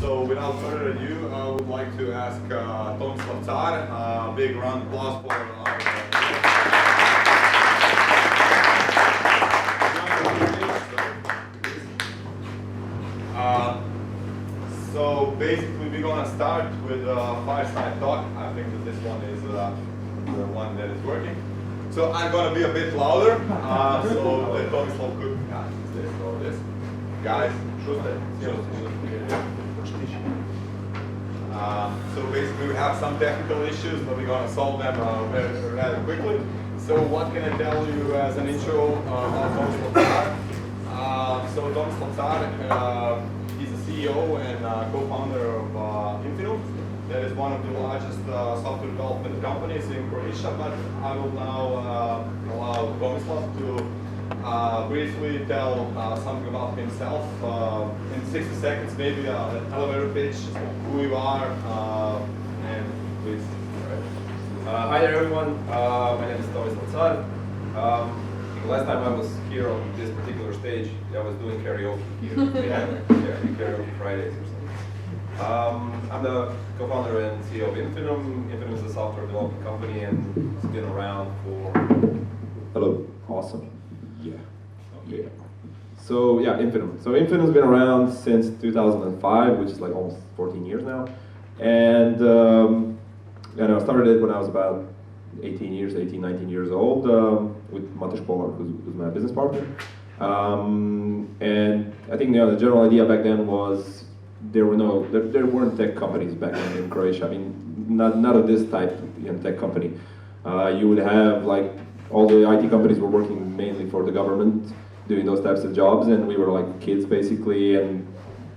So without further ado, I would like to ask Tomislav Car, big round of applause for So basically we're gonna start with a fireside talk. I think that this one is the one that is working. So I'm gonna be a bit louder, so that Tomislav could this or this. Guys, so basically we have some technical issues, but we're gonna solve them rather quickly. So what can I tell you as an intro about Tomislav Car? So Tomislav Car, he's a CEO and co-founder of Infinum. That is one of the largest software development companies in Croatia, but I will now allow Tomislav to briefly tell something about himself in 60 seconds, maybe an elevator pitch, who you are, and please. Hi there everyone, my name is Tomislav Car. Last time I was here on this particular stage, I was doing karaoke here. Karaoke Fridays or something. I'm the co-founder and CEO of Infinum. Infinum is a software development company and it's been around for... Hello. Awesome. Yeah. So yeah, Infinum. So Infinum's been around since 2005, which is like almost 14 years now. And I started it when I was about 19 years old with Matej Polar, who's my business partner. And I think the general idea back then was there weren't tech companies back then in Croatia. I mean, not of this type, tech company. You would have like all the IT companies were working mainly for the government, doing those types of jobs, and we were like kids basically, and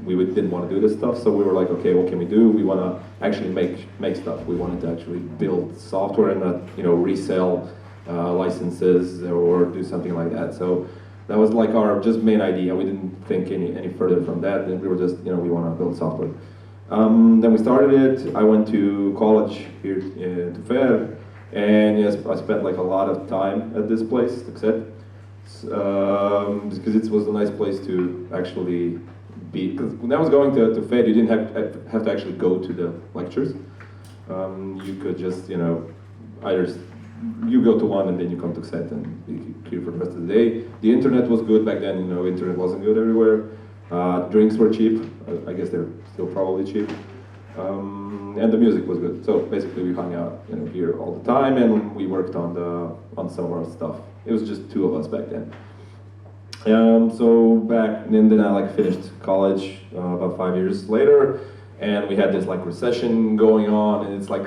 we didn't want to do this stuff. So we were like, okay, what can we do? We want to actually make stuff. We wanted to actually build software and not resell licenses or do something like that. So that was like our just main idea. We didn't think any further from that. And we were just we want to build software. Then we started it. I went to college here to Fair, and yes, I spent like a lot of time at this place, except because it was a nice place to actually be. Because when I was going to Fed, you didn't have to actually go to the lectures. You could just either you go to one and then you come to set and be here for the rest of the day. The internet was good back then. Internet wasn't good everywhere. Drinks were cheap. I guess they're still probably cheap. And the music was good. So basically, we hung out here all the time, and we worked on some of our stuff. It was just two of us back then. So back then I like finished college about 5 years later, and we had this like recession going on, and it's like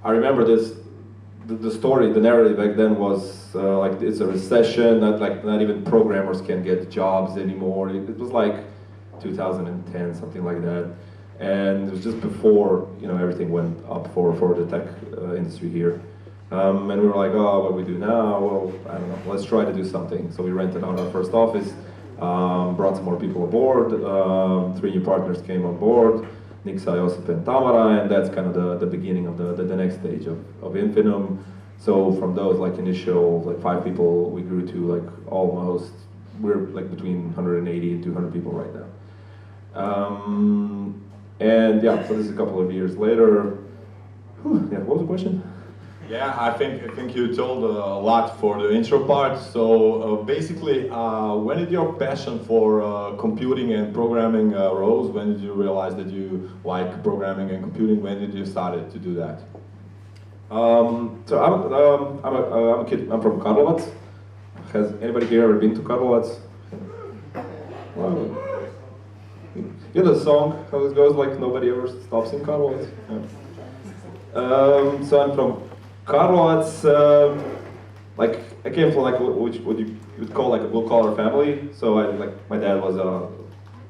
I remember this. The story, the narrative back then was like it's a recession. Not even programmers can get jobs anymore. It was like 2010, something like that. And it was just before everything went up for the tech industry here, and we were like, oh, what do we do now? Well, I don't know. Let's try to do something. So we rented out our first office, brought some more people aboard. 3 new partners came on board, Niksa, Josip, and Tamara, and that's kind of the beginning of the next stage of Infinum. So from those like initial like 5 people, we grew to like almost we're like between 180 and 200 people right now. And yeah, so this is a couple of years later. Yeah, what was the question? Yeah, I think you told a lot for the intro part. So basically, when did your passion for computing and programming rose? When did you realize that you like programming and computing? When did you started to do that? So I'm a kid. I'm from Karlovac. Has anybody here ever been to Karlovac? Well, you know the song, how it goes, like nobody ever stops in Karlovac. Yeah. So I'm from Karlovac. Like I came from like what you would call like a blue collar family. So my dad was a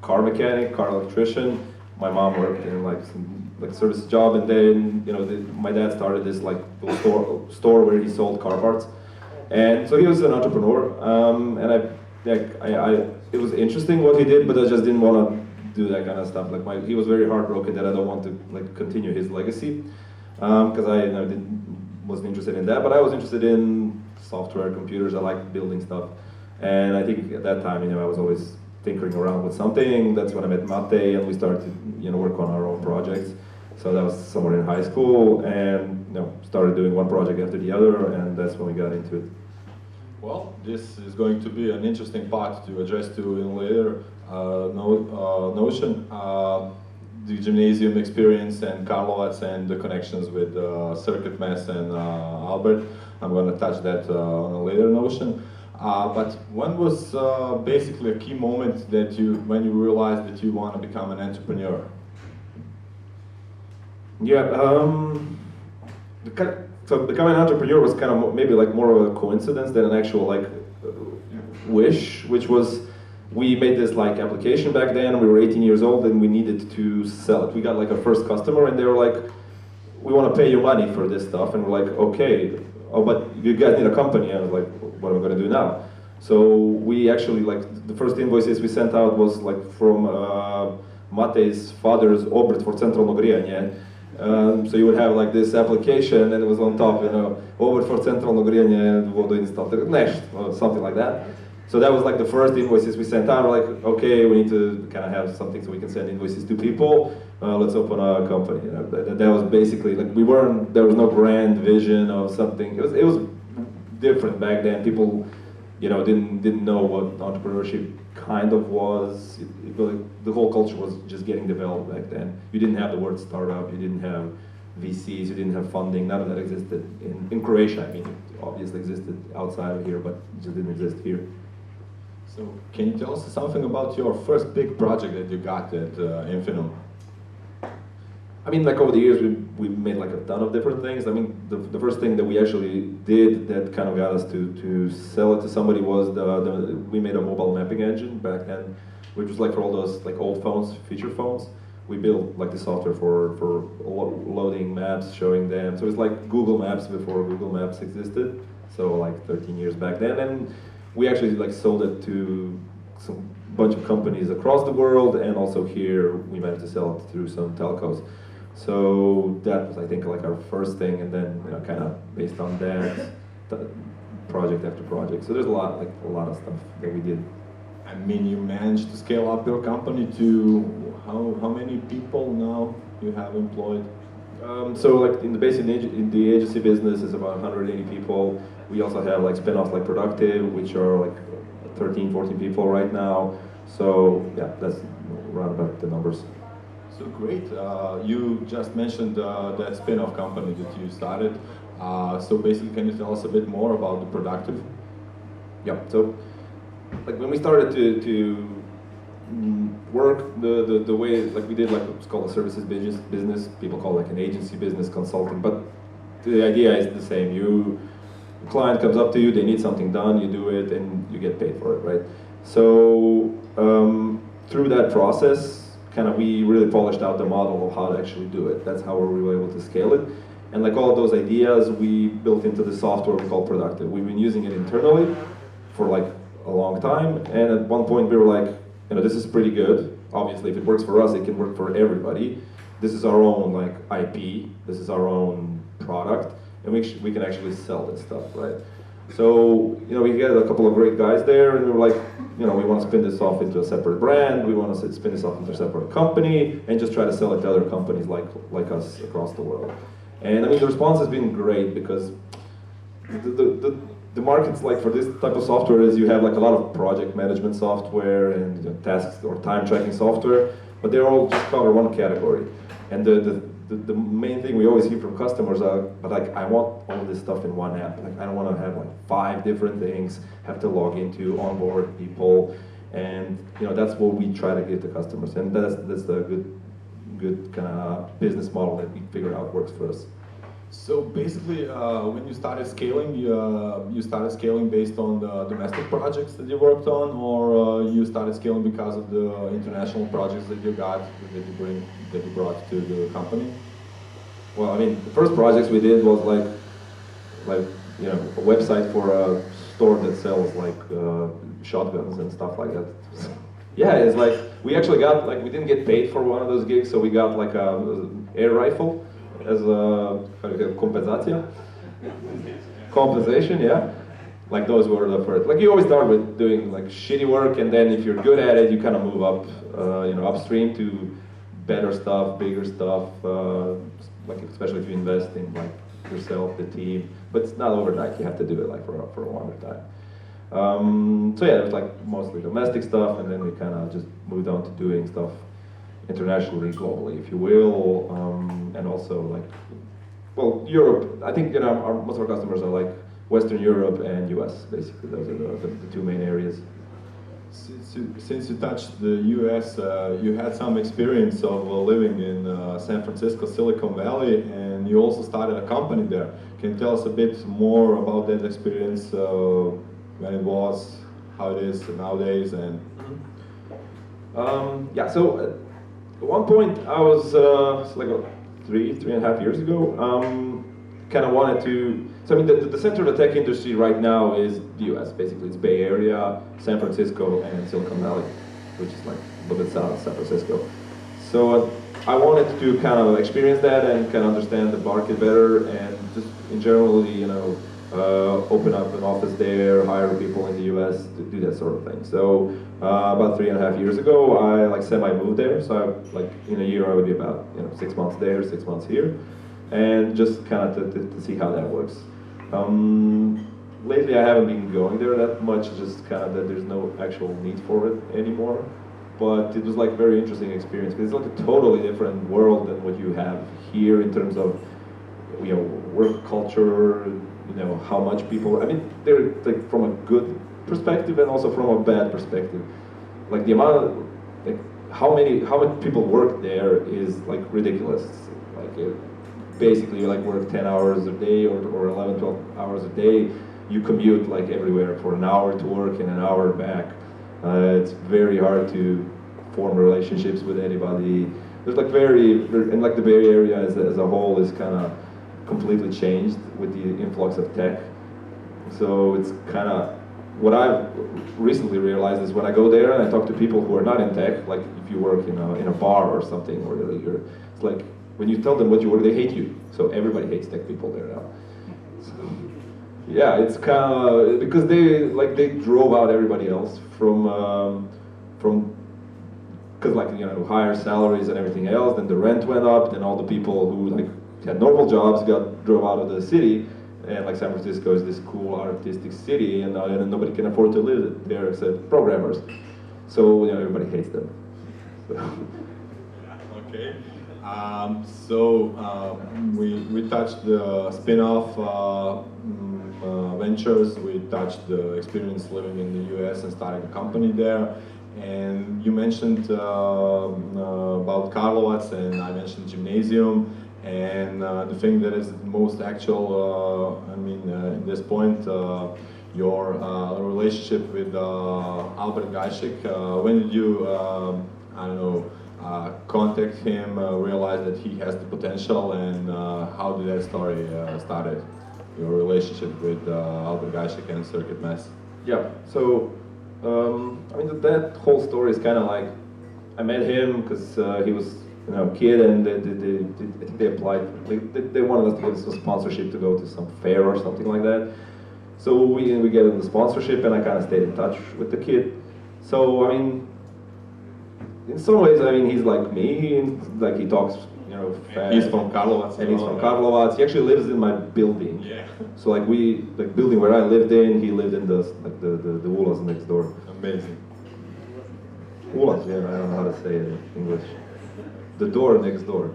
car mechanic, car electrician. My mom worked in like some service job, and then my dad started this like little store where he sold car parts. And so he was an entrepreneur, and it was interesting what he did, but I just didn't want to do that kind of stuff. Like he was very heartbroken that I don't want to like continue his legacy, because I wasn't interested in that. But I was interested in software, computers. I liked building stuff, and I think at that time I was always tinkering around with something. That's when I met Mate, and we started to work on our own projects. So that was somewhere in high school, and started doing one project after the other, and that's when we got into it. Well, this is going to be an interesting part to address to in later notion. The gymnasium experience and Karlovac and the connections with CircuitMess and Albert. I'm going to touch that on a later notion. But when was basically a key moment that when you realized that you want to become an entrepreneur? Yeah, so becoming an entrepreneur was kind of maybe like more of a coincidence than an actual wish, which was we made this application back then. We were 18 years old and we needed to sell it. We got our first customer and they were like, "We want to pay you money for this stuff," and we're like, "Okay, oh, but you guys need a company." I was like, "What am I going to do now?" So we actually the first invoices we sent out was from Matej's father's obrt for centralno grijanje. So you would have this application, and it was on top, obrt for centralno grijanje, vodoinstall, something like that. So that was the first invoices we sent out. We're like, okay, we need to kind of have something so we can send invoices to people. Let's open a company. That was basically there was no grand vision of something. It was different back then. People, didn't know what entrepreneurship kind of was. The whole culture was just getting developed back then. You didn't have the word startup. You didn't have VCs. You didn't have funding. None of that existed in Croatia. I mean, it obviously existed outside of here, but it just didn't exist here. So, can you tell us something about your first big project that you got at Infinum? I mean, over the years, we made a ton of different things. I mean, the first thing that we actually did that kind of got us to sell it to somebody was we made a mobile mapping engine back then, which was for all those old phones, feature phones. We built the software for loading maps, showing them. So it's like Google Maps before Google Maps existed. So 13 years back then, and we actually sold it to some bunch of companies across the world, and also here we managed to sell it through some telcos. So that was, I think, our first thing, and then kind of based on that, project after project. So there's a lot of stuff that we did. I mean, you managed to scale up your company to how many people now you have employed? So in the agency business is about 180 people. We also have spin-offs like Productive, which are 13, 14 people right now. So yeah, that's around about the numbers. So great. You just mentioned that spin-off company that you started. So basically, can you tell us a bit more about the Productive? Yeah. So when we started to work the way we did it's called a services business. People call it an agency business consulting, but the idea is the same. The client comes up to you, they need something done, you do it, and you get paid for it, right? So through that process, we really polished out the model of how to actually do it. That's how we were able to scale it. And all of those ideas we built into the software we call Productive. We've been using it internally for a long time, and at one point we were like, this is pretty good. Obviously, if it works for us, it can work for everybody. This is our own IP. This is our own product, and we can actually sell this stuff, right? So we had a couple of great guys there, and we were like, we want to spin this off into a separate brand. We want to spin this off into a separate company, and just try to sell it to other companies like us across the world. And I mean, the response has been great because the markets for this type of software is you have a lot of project management software and tasks or time tracking software, but they're all just cover one category. And the main thing we always hear from customers are, but I want all this stuff in one app. I don't want to have 5 different things, have to log into, onboard people, and that's what we try to give to customers. And that's the good kind of business model that we figured out works for us. So basically, when you started scaling, you started scaling based on the domestic projects that you worked on, or you started scaling because of the international projects that you got, that you brought to the company? Well, I mean, the first projects we did was a website for a store that sells shotguns and stuff like that. Yeah, it's we actually got we didn't get paid for one of those gigs, so we got a air rifle as a compensation, yeah. like those were the first. Like you always start with doing like shitty work, and then if you're good at it, you kind of move up, upstream to better stuff, bigger stuff. Like especially if you invest in like yourself, the team. But it's not overnight. You have to do it like for a longer time. So yeah, it was like mostly domestic stuff, and then we kind of just moved on to doing stuff internationally, globally, if you will, and also like, well, Europe. I think most of our customers are like Western Europe and US. Basically, those are the two main areas. Since you touched the US, you had some experience of living in San Francisco, Silicon Valley, and you also started a company there. Can you tell us a bit more about that experience, when it was, how it is nowadays, and? Yeah, so at one point I was like 3.5 years ago, kind of wanted to. So I mean, the center of the tech industry right now is the U.S. Basically, it's Bay Area, San Francisco, and Silicon Valley, which is like a little bit south of San Francisco. So I wanted to kind of experience that and kind of understand the market better, and just in generally, open up an office there, hire people in the U.S. to do that sort of thing. So about 3.5 years ago, I like semi-moved there. So I, like in a year, I would be about 6 months there, 6 months here, and just kind of to see how that works. Lately, I haven't been going there that much, just kind of that there's no actual need for it anymore. But it was like a very interesting experience because it's like a totally different world than what you have here in terms of work culture, how much people. I mean, they're like from a good perspective and also from a bad perspective. Like the amount of like how many people work there is like ridiculous. Like basically you like work 10 hours a day or 11, 12 hours a day. You commute like everywhere for an hour to work and an hour back. It's very hard to form relationships with anybody. There's like and like the Bay Area as a whole is kind of completely changed with the influx of tech. So it's kind of what I've recently realized is when I go there and I talk to people who are not in tech, like if you work in a bar or something, or it's like when you tell them what you work, they hate you. So everybody hates tech people there now. So, yeah, it's kind of because they drove out everybody else from because higher salaries and everything else. Then the rent went up. Then all the people who like had normal jobs drove out of the city. And like San Francisco is this cool artistic city, and nobody can afford to live there except programmers. So everybody hates them. So. Okay. We touched the spin-off ventures. We touched the experience living in the U.S. and starting a company there. And you mentioned about Karlovac, and I mentioned gymnasium. And the thing that is most actual, at this point, your relationship with Albert Gajcik. When did you, contact him, realize that he has the potential, and how did that story started? Your relationship with Albert Gajcik and CircuitMess. Yeah. So that whole story is kind of like I met him because he was kid, and I think they applied. They wanted us to get a sponsorship to go to some fair or something like that. So we get him the sponsorship, and I kind of stayed in touch with the kid. So in some ways, he's like me. Like he talks, fast. He's from Karlovac. And he's from Karlovac. He actually lives in my building. Yeah. So building where I lived in, he lived in the Ulas next door. Amazing. Ulas, yeah, I don't know how to say it in English. The door next door.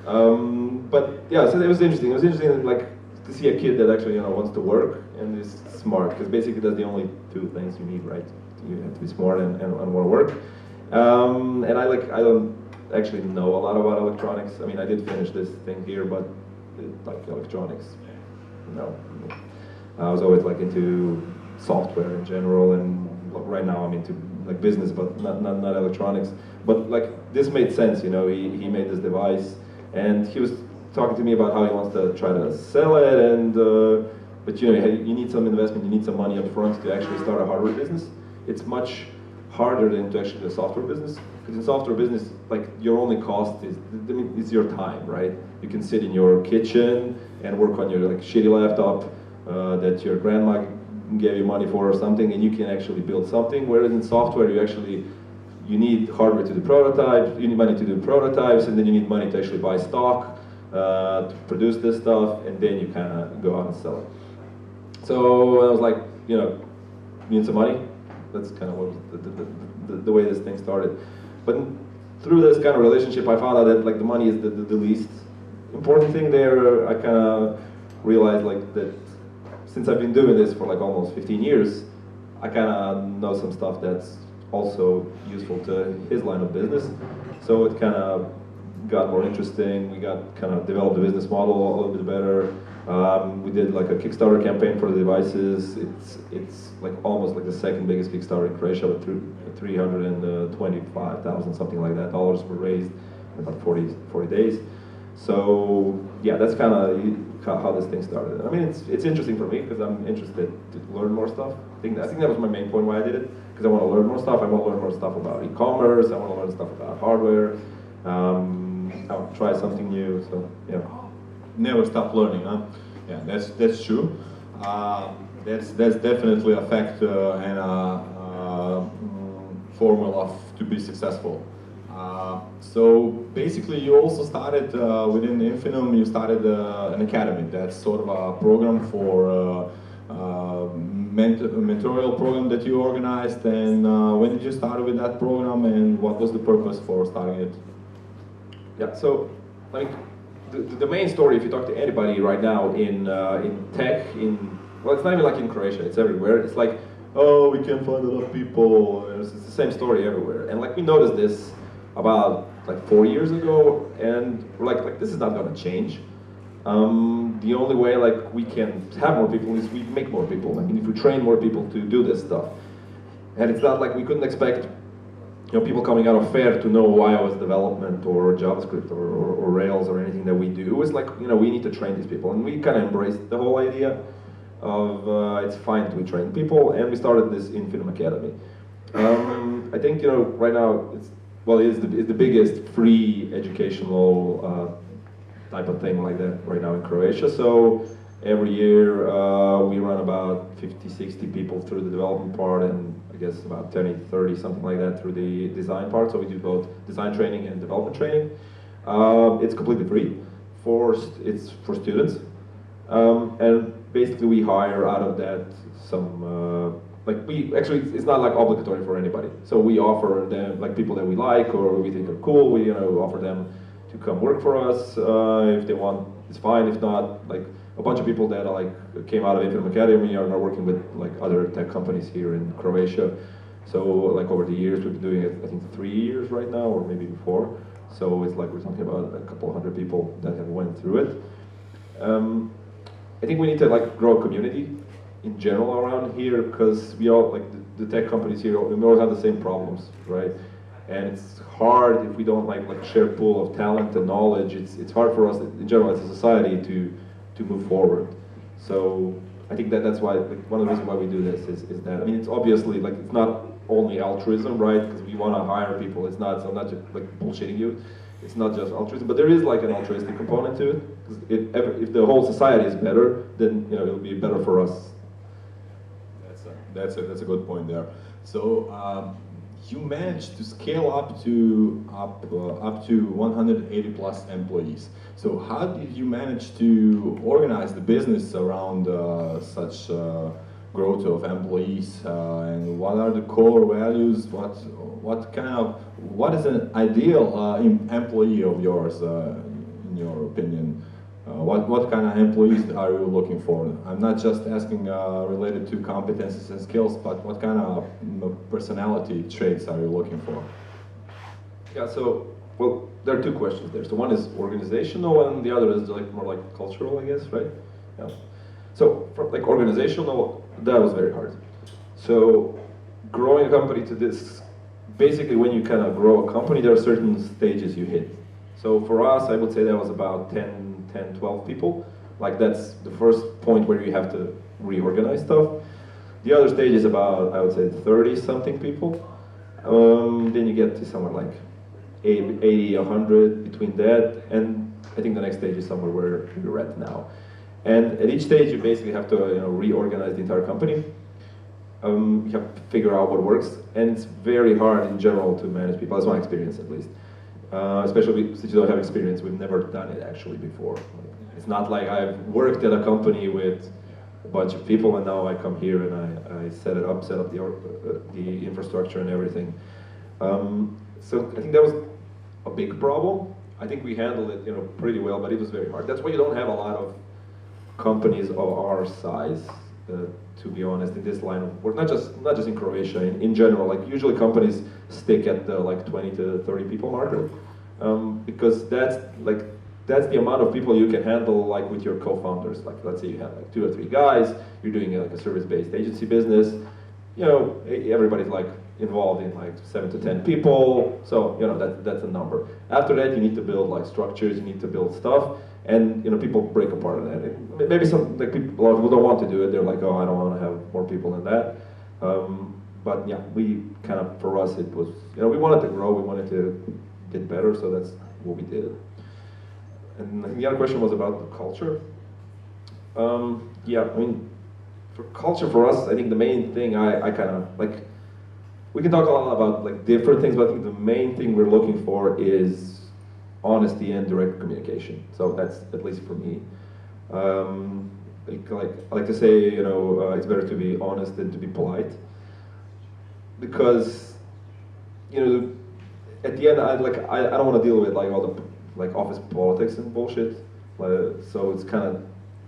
But yeah, so it was interesting. It was interesting, like, to see a kid that actually, wants to work and is smart, because basically that's the only two things you need, right? You have to be smart and want to work. And I don't actually know a lot about electronics. I did finish this thing here, but like electronics, no. I was always like into software in general, and right now I'm into like business, but not electronics. But like this made sense, he made this device, and he was talking to me about how he wants to try to sell it, and but you need some investment, you need some money up front to actually start a hardware business. It's much harder than to actually do a software business, because in software business, like your only cost is your time, right? You can sit in your kitchen and work on your like shitty laptop that your grandma give you money for something and you can actually build something, whereas in software you need hardware to do prototypes, you need money to do prototypes, and then you need money to actually buy stock to produce this stuff, and then you kind of go out and sell it. So I was like, you need some money? That's kind of what was the way this thing started. But through this kind of relationship, I found out that like the money is the least important thing there. I kind of realized like that since I've been doing this for like almost 15 years, I kind of know some stuff that's also useful to his line of business. So it kind of got more interesting. We got kind of developed the business model a little bit better. We did like a Kickstarter campaign for the devices. It's like almost like the second biggest Kickstarter in Croatia with 325,000 something like that dollars were raised in about 40 days. So yeah, that's kind of how this thing started. I mean, it's interesting for me because I'm interested to learn more stuff. I think that was my main point why I did it, because I want to learn more stuff. I want to learn more stuff about e-commerce. I want to learn stuff about hardware. I want to try something new. So yeah. Never stop learning, huh? Yeah, that's true. That's definitely a factor and a formula to be successful. So basically, you also started within Infinum. You started an academy. That's sort of a program for mentorial program that you organized. And when did you start with that program? And what was the purpose for starting it? Yeah. So, like. The main story, if you talk to anybody right now in tech, well, it's not even like in Croatia, it's everywhere. It's like, oh, we can't find enough people. It's the same story everywhere. And like we noticed this about like 4 years ago, and we're like this is not going to change. The only way like we can have more people is we make more people. I mean, if we train more people to do this stuff, and it's not like we couldn't expect people coming out of FAIR to know iOS development or JavaScript or Rails or anything that we do. It was like, we need to train these people. And we kind of embraced the whole idea of it's fine to train people, and we started this Infinum Academy. I think, right now, it's the biggest free educational type of thing like that right now in Croatia. So every year we run about 50, 60 people through the development part, and I guess about 20, 30, something like that through the design part. So we do both design training and development training. It's completely free. It's for students. And basically we hire out of that some, it's not like obligatory for anybody. So we offer them like people that we like or we think are cool, we offer them to come work for us. If they want, it's fine. If not, like a bunch of people that came out of Infinum Academy are now working with like other tech companies here in Croatia. So like over the years we've been doing it, I think 3 years right now, or maybe before. So it's like we're talking about a couple hundred people that have went through it. I think we need to like grow a community in general around here, because we all like the tech companies here, we all have the same problems, right? And it's hard if we don't like share pool of talent and knowledge. It's hard for us in general as a society to move forward. So I think that's why one of the reasons why we do this is that, I mean, it's obviously like it's not only altruism, right? Because we want to hire people. It's not, so I'm not just like bullshitting you. It's not just altruism, but there is like an altruistic component to it. Because if the whole society is better, then it'll be better for us. That's a good point there. So you managed to scale up to 180 plus employees. So how did you manage to organize the business around such growth of employees, and what are the core values? What is an ideal employee of yours, in your opinion? What kind of employees are you looking for? I'm not just asking related to competencies and skills, but what kind of personality traits are you looking for? Yeah, so, well, there are two questions there. So one is organizational, and the other is like more like cultural, I guess, right? Yeah. So, from like organizational, that was very hard. So, growing a company to this, basically when you kind of grow a company, there are certain stages you hit. So for us, I would say that was about 10, 12 people. Like that's the first point where you have to reorganize stuff. The other stage is about, I would say, 30 something people. Then you get to somewhere like 80, 100 between that, and I think the next stage is somewhere where you're at now. And at each stage you basically have to reorganize the entire company. You have to figure out what works, and it's very hard in general to manage people. That's my experience, at least. Especially since you don't have experience, we've never done it actually before. It's not like I've worked at a company with a bunch of people, and now I come here and I set up the infrastructure and everything. So I think that was a big problem. I think we handled it, pretty well, but it was very hard. That's why you don't have a lot of companies of our size, to be honest, in this line of work. Not just in Croatia, in general. Like usually companies stick at the 20 to 30 people marker, because that's the amount of people you can handle, like with your co-founders. Like let's say you have like 2 or 3 guys, you're doing like a service-based agency business. Everybody's like involved in like 7 to 10 people, so that's a number. After that, you need to build like structures, you need to build stuff, and people break apart on that. Maybe some like a lot of people don't want to do it. They're like, oh, I don't want to have more people than that. But yeah, we kind of, for us, it was, we wanted to grow, we wanted to get better, so that's what we did. And I think the other question was about the culture. Yeah, I mean, for culture for us, I think the main thing I kind of like, we can talk a lot about like different things, but I think the main thing we're looking for is honesty and direct communication. So that's, at least for me. I like to say, it's better to be honest than to be polite. Because, at the end, I don't want to deal with like all the like office politics and bullshit. So it's kind of,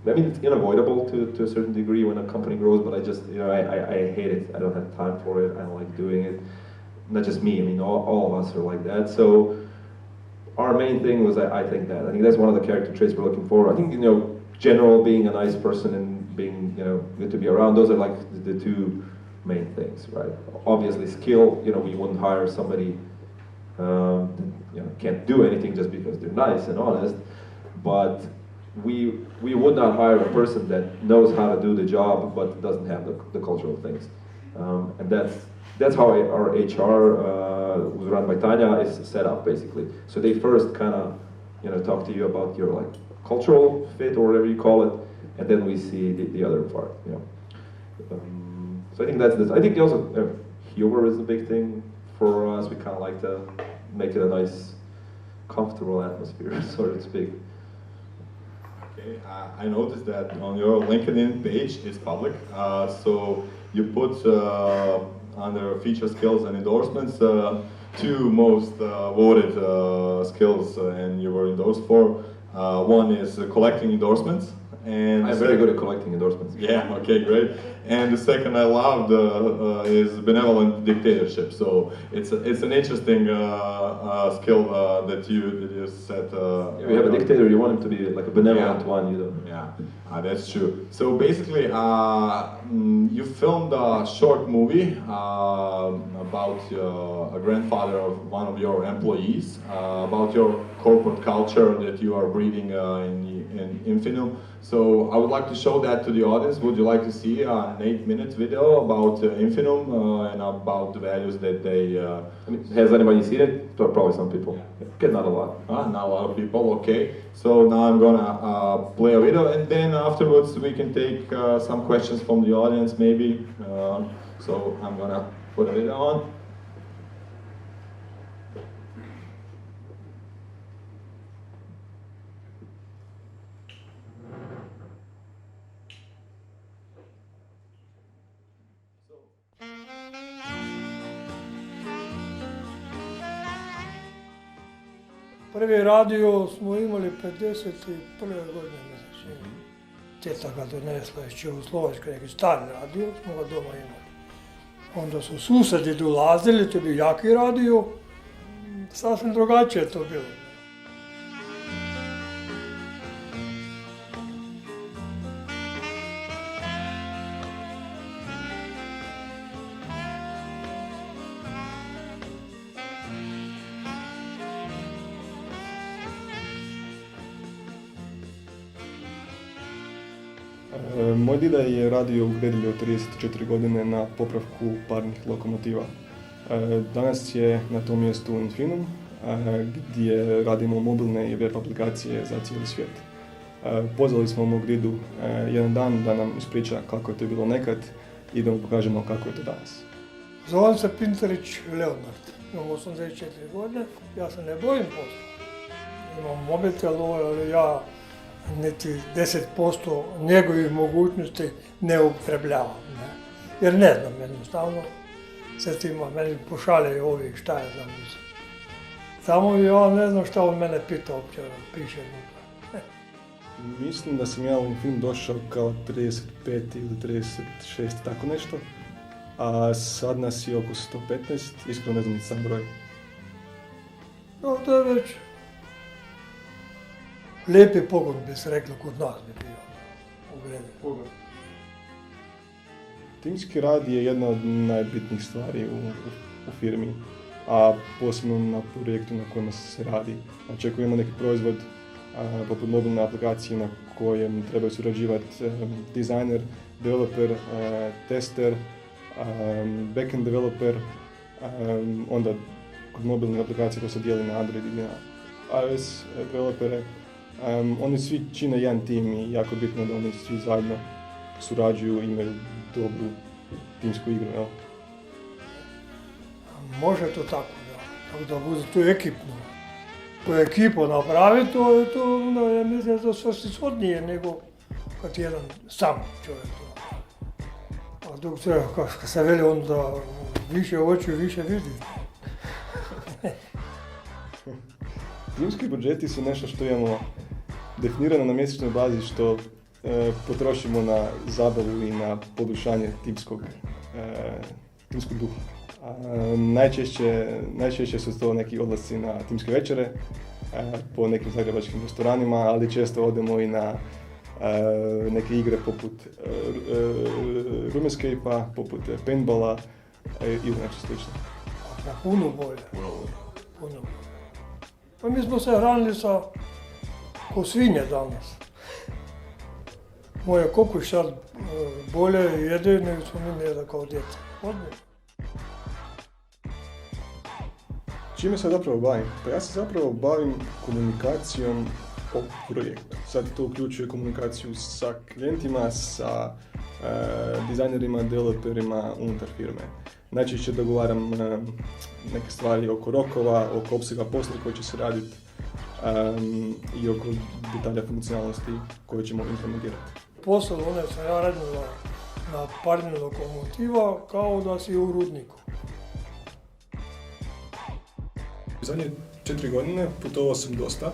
it's unavoidable to a certain degree when a company grows, but I just, I hate it. I don't have time for it. I don't like doing it. Not just me, all of us are like that. So our main thing was, I think that's one of the character traits we're looking for. I think, general, being a nice person and being, good to be around, those are like the 2 main things, right? Obviously skill, we wouldn't hire somebody can't do anything just because they're nice and honest, but we would not hire a person that knows how to do the job but doesn't have the cultural things. And that's how our HR, was run by Tanya, is set up basically. So they first kind of, talk to you about your like cultural fit or whatever you call it, and then we see the other part. So I think that's this. I think also humor is a big thing for us. We kind of like to make it a nice, comfortable atmosphere, so to speak. Okay, I noticed that on your LinkedIn page it's public, so you put under feature skills and endorsements 2 most voted skills, and you were endorsed for. One is collecting endorsements, and I'm very good at collecting endorsements. Yeah, okay, great. And the second I loved is benevolent dictatorship. So it's an interesting skill that you set. You have a dictator, you want him to be like a benevolent one, Yeah, that's true. So basically, you filmed a short movie about a grandfather of one of your employees, about your corporate culture that you are breeding in Infinum. So I would like to show that to the audience. Would you like to see an 8-minute video about Infinum and about the values that they... Has anybody seen it? Probably some people. Okay, not a lot. Not a lot of people, okay. So now I'm gonna play a video, and then afterwards we can take some questions from the audience maybe. So I'm gonna put a video on. Prvi radio smo imali 51. godine, znači. Teta ga donesla iz Čehoslovačke, neki stari radio, smo ga doma imali. Onda su susedi dolazili, to je bio jaki radio, sasvim drugačije je to bilo. Moj dida je radio u Gredelju 34 godine na popravku parnih lokomotiva. Danas je na tom mjestu Infinum, gdje radimo mobilne i web aplikacije za cijeli svijet. Pozvali smo mog didu jedan dan da nam ispriča kako je to bilo nekad, i da mu pokažemo kako je to danas. Zovem se Pintarić Leonard, imam 84 godine, ja se ne bojim posla. Imam mobitel, ali ja niti 10% njegovih mogućnosti ne upotrebljavam. Ne? Jer ne znam jednostavno, se tima meni pošalje ovih šta je znam mislim. Samo ja ne znam šta on mene pita uopće, piše unutra. Mislim da sam ja u Infinum došao kao 35 ili 36, tako nešto. A sad nas je oko 115, iskreno ne znam ni sam broj. No, to je već lijepi pogon, bi se reklo, kod nas bi bio u Gredelju. Timski rad je jedna od najbitnijih stvari u firmi, a posebno na projektu na kojima se radi. Znači ako imamo neki proizvod, poput mobilne aplikacije na kojem trebaju surađivati dizajner, developer, tester, backend developer, onda kod mobilne aplikacije koja se dijeli na Android i na iOS developere, oni svi čine jedan tim i jako bitno da oni svi zajedno surađuju i imaju dobru timsku igru. Jel? Može to tako, da. Tako da bude to ekipno. To je ekipa napravi, onda ja mislim da to svrsishodnije nego kad jedan sam čovjek to. A dok se, kad se veli onda više oči, više vidi. Timski budžeti su nešto što imamo definirano na mjesečnoj bazi, što potrošimo na zabavu i na poboljšanje timskog duha. Najčešće su to neki odlasci na timske večere po nekim zagrebačkim restoranima, ali često odemo i na neke igre poput Roomescape-a, poput paintballa ili nešto slično. Puno bolje. Puno bolje. Pa mi smo se hranili ko svinje danas. Moje kokoš sad bolje jede nego smo mi jeda kao djeca. Čime se zapravo bavim? Pa ja se zapravo bavim komunikacijom o projektu. Sad to uključuje komunikaciju sa klijentima, sa dizajnerima, developerima unutar firme. Najčešće dogovaram neke stvari oko rokova, oko opsega posla koji će se raditi i oko detalja funkcionalnosti koje ćemo implementirati. Posao one sam ja radio na parnju lokomotiva kao da si u rudniku. Zadnje 4 godine putovao sam dosta.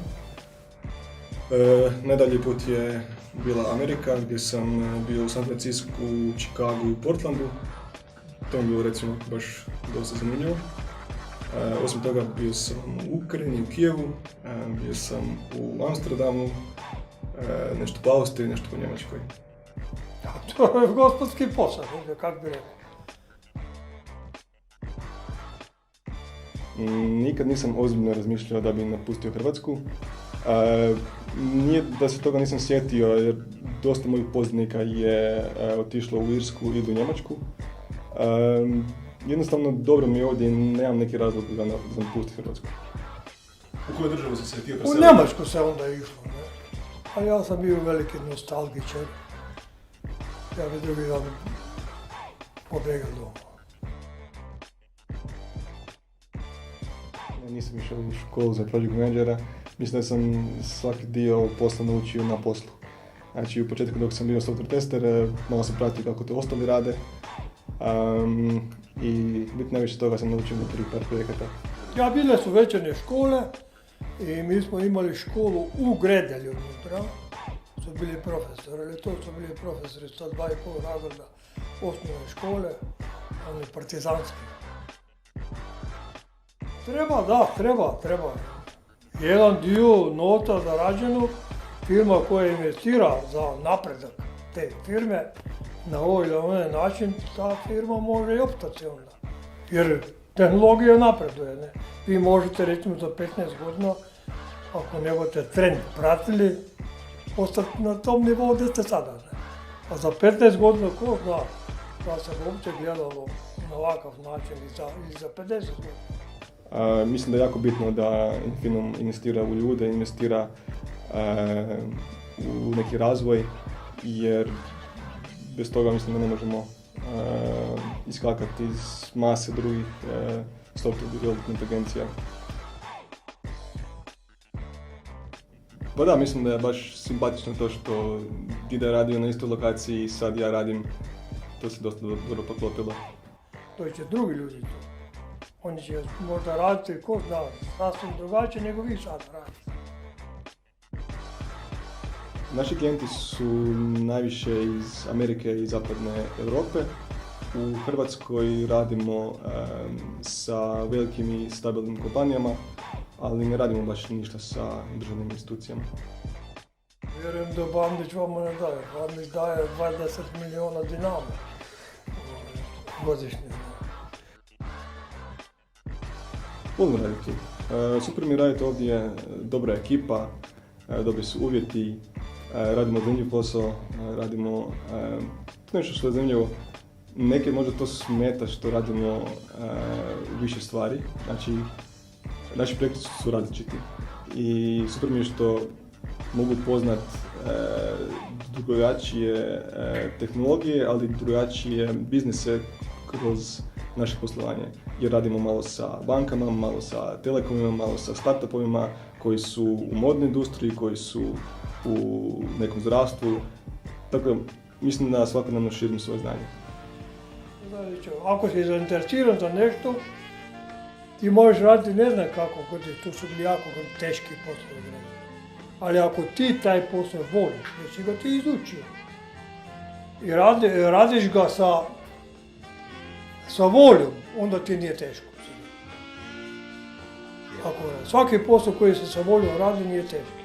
Najdalji put je bila Amerika, gdje sam bio u San Francisku, Chicagu i Portlandu. To mi je bilo recimo baš dosta zanimljivo. Osim toga bio sam u Ukrajini, u Kijevu, bio sam u Amsterdamu, nešto po Austriji, nešto po Njemačkoj. To je gospodski posao, kako bi rekao. Nikad nisam ozbiljno razmišljao da bi napustio Hrvatsku. Nije da se toga nisam sjetio, jer dosta mojih poznanika je otišlo u Irsku ili u Njemačku. Jednostavno dobro mi je ovdje i nemam neki razlog da napustim Hrvatsku. U koju državu si se htio U preseliti? Njemačku se onda išlo, ne? A ja sam bio veliki nostalgičar. Ja bi drugi dan pobjegao doma. Ja nisam išao u školu za project managera, mislim da sam svaki dio posla naučio na poslu. Znači u početku dok sam bio software tester, malo sam pratio kako to ostali rade i bit najviše toga sam naučio na prvih par projekata. Ja, bile su večernje škole i mi smo imali školu u Gredelju unutra. Su bili profesori, ali to su bili profesori sa 2,5 razreda osnovne škole, oni partizanski. Treba. Jedan dio nota zarađenog, firma koja investira za napredak te firme, na ovaj ili onaj način, ta firma može i opstati onda. Jer tehnologija napreduje, ne? Vi možete recimo za 15 godina, ako ne budete trend pratili, ostati na tom nivou gdje ste sada, ne? A za 15 godina ko zna da se uopće gledalo na ovakav način i za 50 godina. Mislim da je jako bitno da Infinum investira u ljude, investira u neki razvoj, jer bez toga mislim da ne možemo iskakati iz mase drugih software development agencija. Pa da, mislim da je baš simpatično to što Dida je radio na istoj lokaciji i sad ja radim. To se dosta dobro poklopilo. To će drugi ljudi to. Oni će možda raditi, ko zna, sasvim drugačije nego vi sad radite. Naši klijenti su najviše iz Amerike i zapadne Europe. U Hrvatskoj radimo sa velikim i stabilnim kompanijama, ali ne radimo baš ništa sa državnim institucijama. Vjerujem da Bandić vama ne daje. Bandić daje 20 milijuna dinara godišnje. Volim raditi. Super mi raditi ovdje, dobra ekipa, dobri su uvjeti, radimo zanimljiv posao, radimo nešto što je zanimljivo. Neke možda to smeta što radimo više stvari, znači naši projekti su različiti i super mi je što mogu poznat drugačije tehnologije, ali drugačije biznise kroz naše poslovanje. Jer radimo malo sa bankama, malo sa telekomima, malo sa startupovima koji su u modnoj industriji, koji su u nekom zdravstvu. Tako da mislim da svakodnevno širim svoje znanje. Znači, ako si zainteresiran za nešto, ti možeš raditi ne znam kako, tu su bili jako teški poslovi. Ali ako ti taj posao voliš, jer si ga ti izučio i radiš ga sa voljom, onda ti nije teško. Svaki posao koji se sa voljom radi nije teški.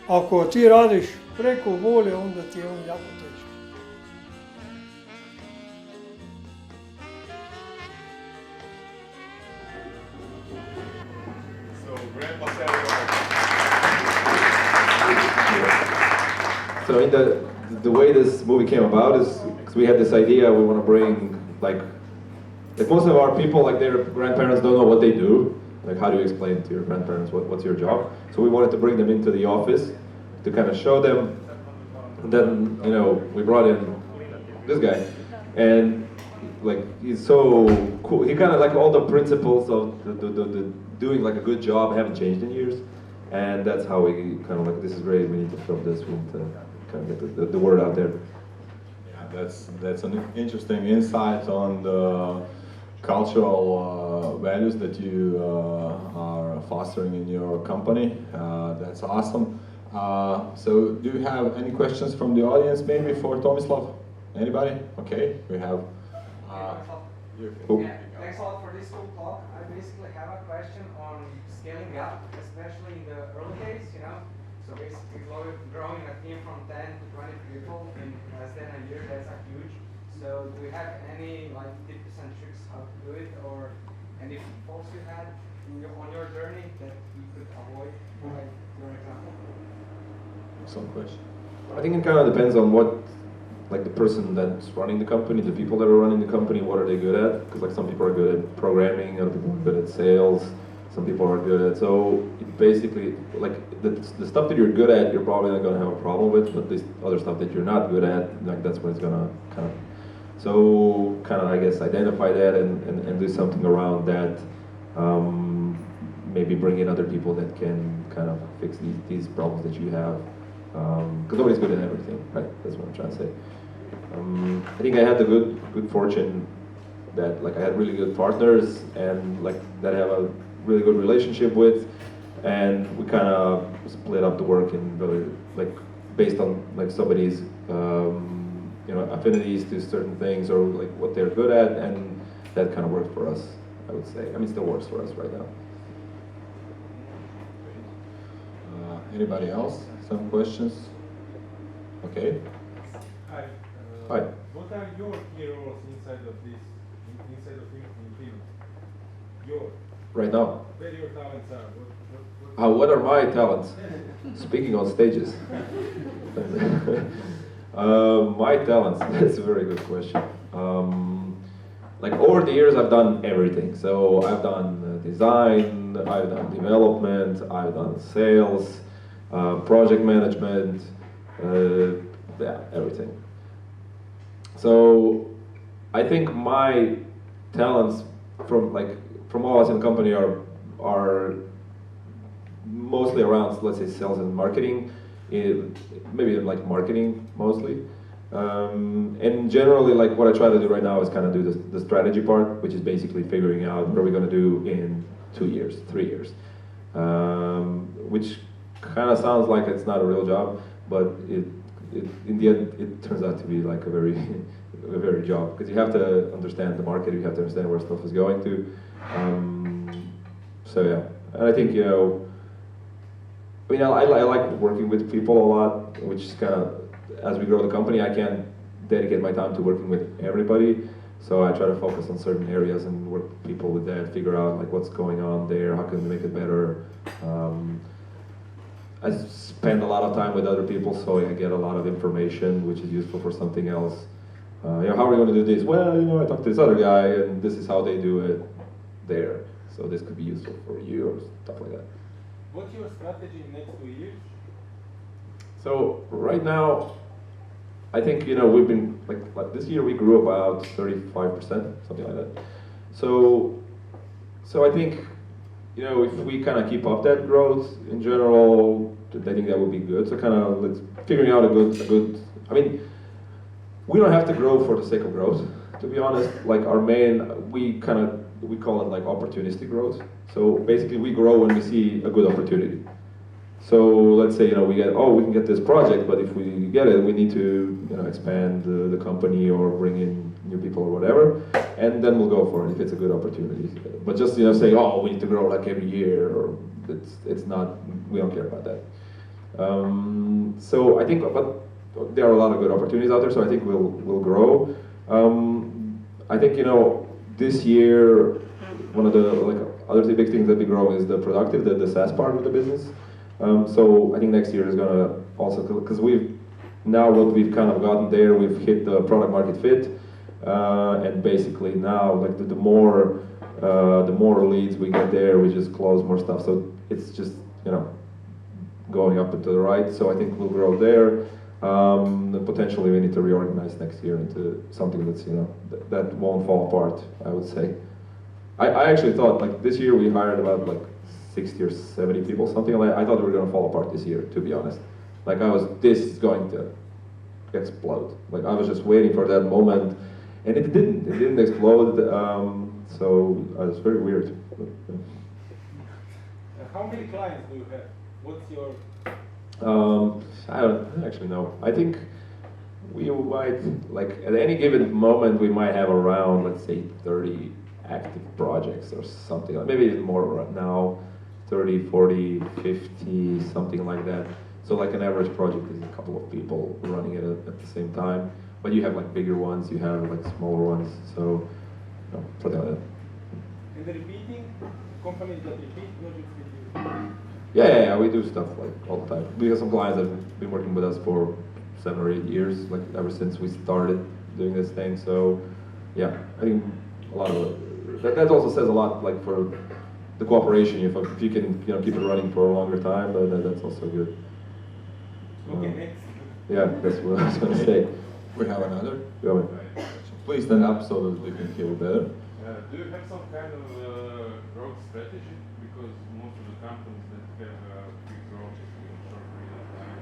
Ako ti radiš preko volje, onda ti je on jako teški. So in the way this movie came about is because we had this idea we want to bring like most of our people, like their grandparents don't know what they do. Like how do you explain to your grandparents what's your job? So we wanted to bring them into the office to kind of show them. And then we brought in this guy, and like he's so cool. He kind of like all the principles of the doing like a good job haven't changed in years, and that's how we kind of like this is great. We need to film this. We need to kind of get the word out there. Yeah, that's an interesting insight on the cultural values that you are fostering in your company. That's awesome. So do you have any questions from the audience maybe for Tomislav? Anybody? Okay, we have. Yeah, thanks a lot for this cool talk. I basically have a question on scaling up, especially in the early days, So basically growing a team from 10 to 20 people in less than a year, that's a huge. So do you have any tips and tricks how to do it, or any pitfalls you had on your journey that you could avoid, like your example? Some question. I think it kind of depends on what, like the person that's running the company, the people that are running the company, what are they good at? Because like some people are good at programming, other people are good at sales, some people are good at, so it basically, like the stuff that you're good at, you're probably not going to have a problem with, but this other stuff that you're not good at, like that's when it's going to kind of, so kind of I guess identify that and do something around that. Maybe bring in other people that can kind of fix these problems that you have. Because nobody's good at everything, right? That's what I'm trying to say. I think I had the good fortune that like I had really good partners and like that I have a really good relationship with, and we kind of split up the work in really like based on like somebody's affinities to certain things or like what they're good at, and that kind of worked for us, I would say. I mean, it still works for us right now. Anybody else? Some questions? Okay. Hi. Hi. What are your key roles inside of Infinum? Your. Right now. Where your talents are? What are my talents? Speaking on stages. My talents, that's a very good question. Like over the years I've done everything. So I've done design, I've done development, I've done sales, project management, yeah, everything. So I think my talents from all of us in the company are mostly around, let's say, sales and marketing, maybe like marketing mostly. And generally, like what I try to do right now is kind of do the strategy part, which is basically figuring out what are we going to do in 2 years, 3 years, which kind of sounds like it's not a real job, but in the end it turns out to be like a very a very job, because you have to understand the market, you have to understand where stuff is going to. So yeah, and I think, you know, I mean, I like working with people a lot, which is kind of, as we grow the company, I can't dedicate my time to working with everybody, so I try to focus on certain areas and work with people with that, figure out like what's going on there, how can we make it better. I spend a lot of time with other people, so I get a lot of information which is useful for something else. You know, how are we going to do this? Well, you know, I talked to this other guy, and this is how they do it there. So this could be useful for you or stuff like that. What's your strategy in next 2 years? So right now, I think, you know, we've been like this year we grew about 35%, something like that. So I think, you know, if we kind of keep up that growth in general, I think that would be good. So kind of let's figuring out a good. I mean, we don't have to grow for the sake of growth, to be honest. Like our main, we call it like opportunistic growth. So basically we grow when we see a good opportunity. So let's say, you know, we can get this project, but if we get it, we need to, you know, expand the company or bring in new people or whatever, and then we'll go for it if it's a good opportunity. But just, you know, saying, oh, we need to grow like every year, or it's not, we don't care about that. So I think, but there are a lot of good opportunities out there, so I think we'll grow. I think, you know, this year, one of the other big things that we grow is the productive, the SaaS part of the business. So I think next year is gonna also, because what we've kind of gotten there, we've hit the product market fit, and basically now, like the more leads we get there, we just close more stuff. So it's just, you know, going up and to the right. So I think we'll grow there. Potentially we need to reorganize next year into something that's, you know, that won't fall apart, I would say. I actually thought, like, this year we hired about like 60 or 70 people, something like that. I thought we were going to fall apart this year, to be honest. Like this is going to explode. Like I was just waiting for that moment, and it didn't explode. So it's very weird. But, yeah. How many clients do you have? What's your... I don't actually know. I think we might, like, at any given moment, we might have around, let's say, 30 active projects or something. Maybe more right now, 30, 40, 50, something like that. So like an average project is a couple of people running it at the same time. But you have like bigger ones, you have like smaller ones, so you know, something like that. And the repeating companies that repeat projects with you? Yeah, we do stuff like all the time. We have some clients that have been working with us for 7 or 8 years, like ever since we started doing this thing. So yeah, I think a lot of it. That also says a lot, like for the cooperation. If you can, you know, keep it running for a longer time, then that's also good. Okay, next. Yeah, that's what I was going to say. We have another. Go ahead. So please stand up so that we can hear you better. Do you have some kind of growth strategy? Because most of the companies that have big growth in a short period of time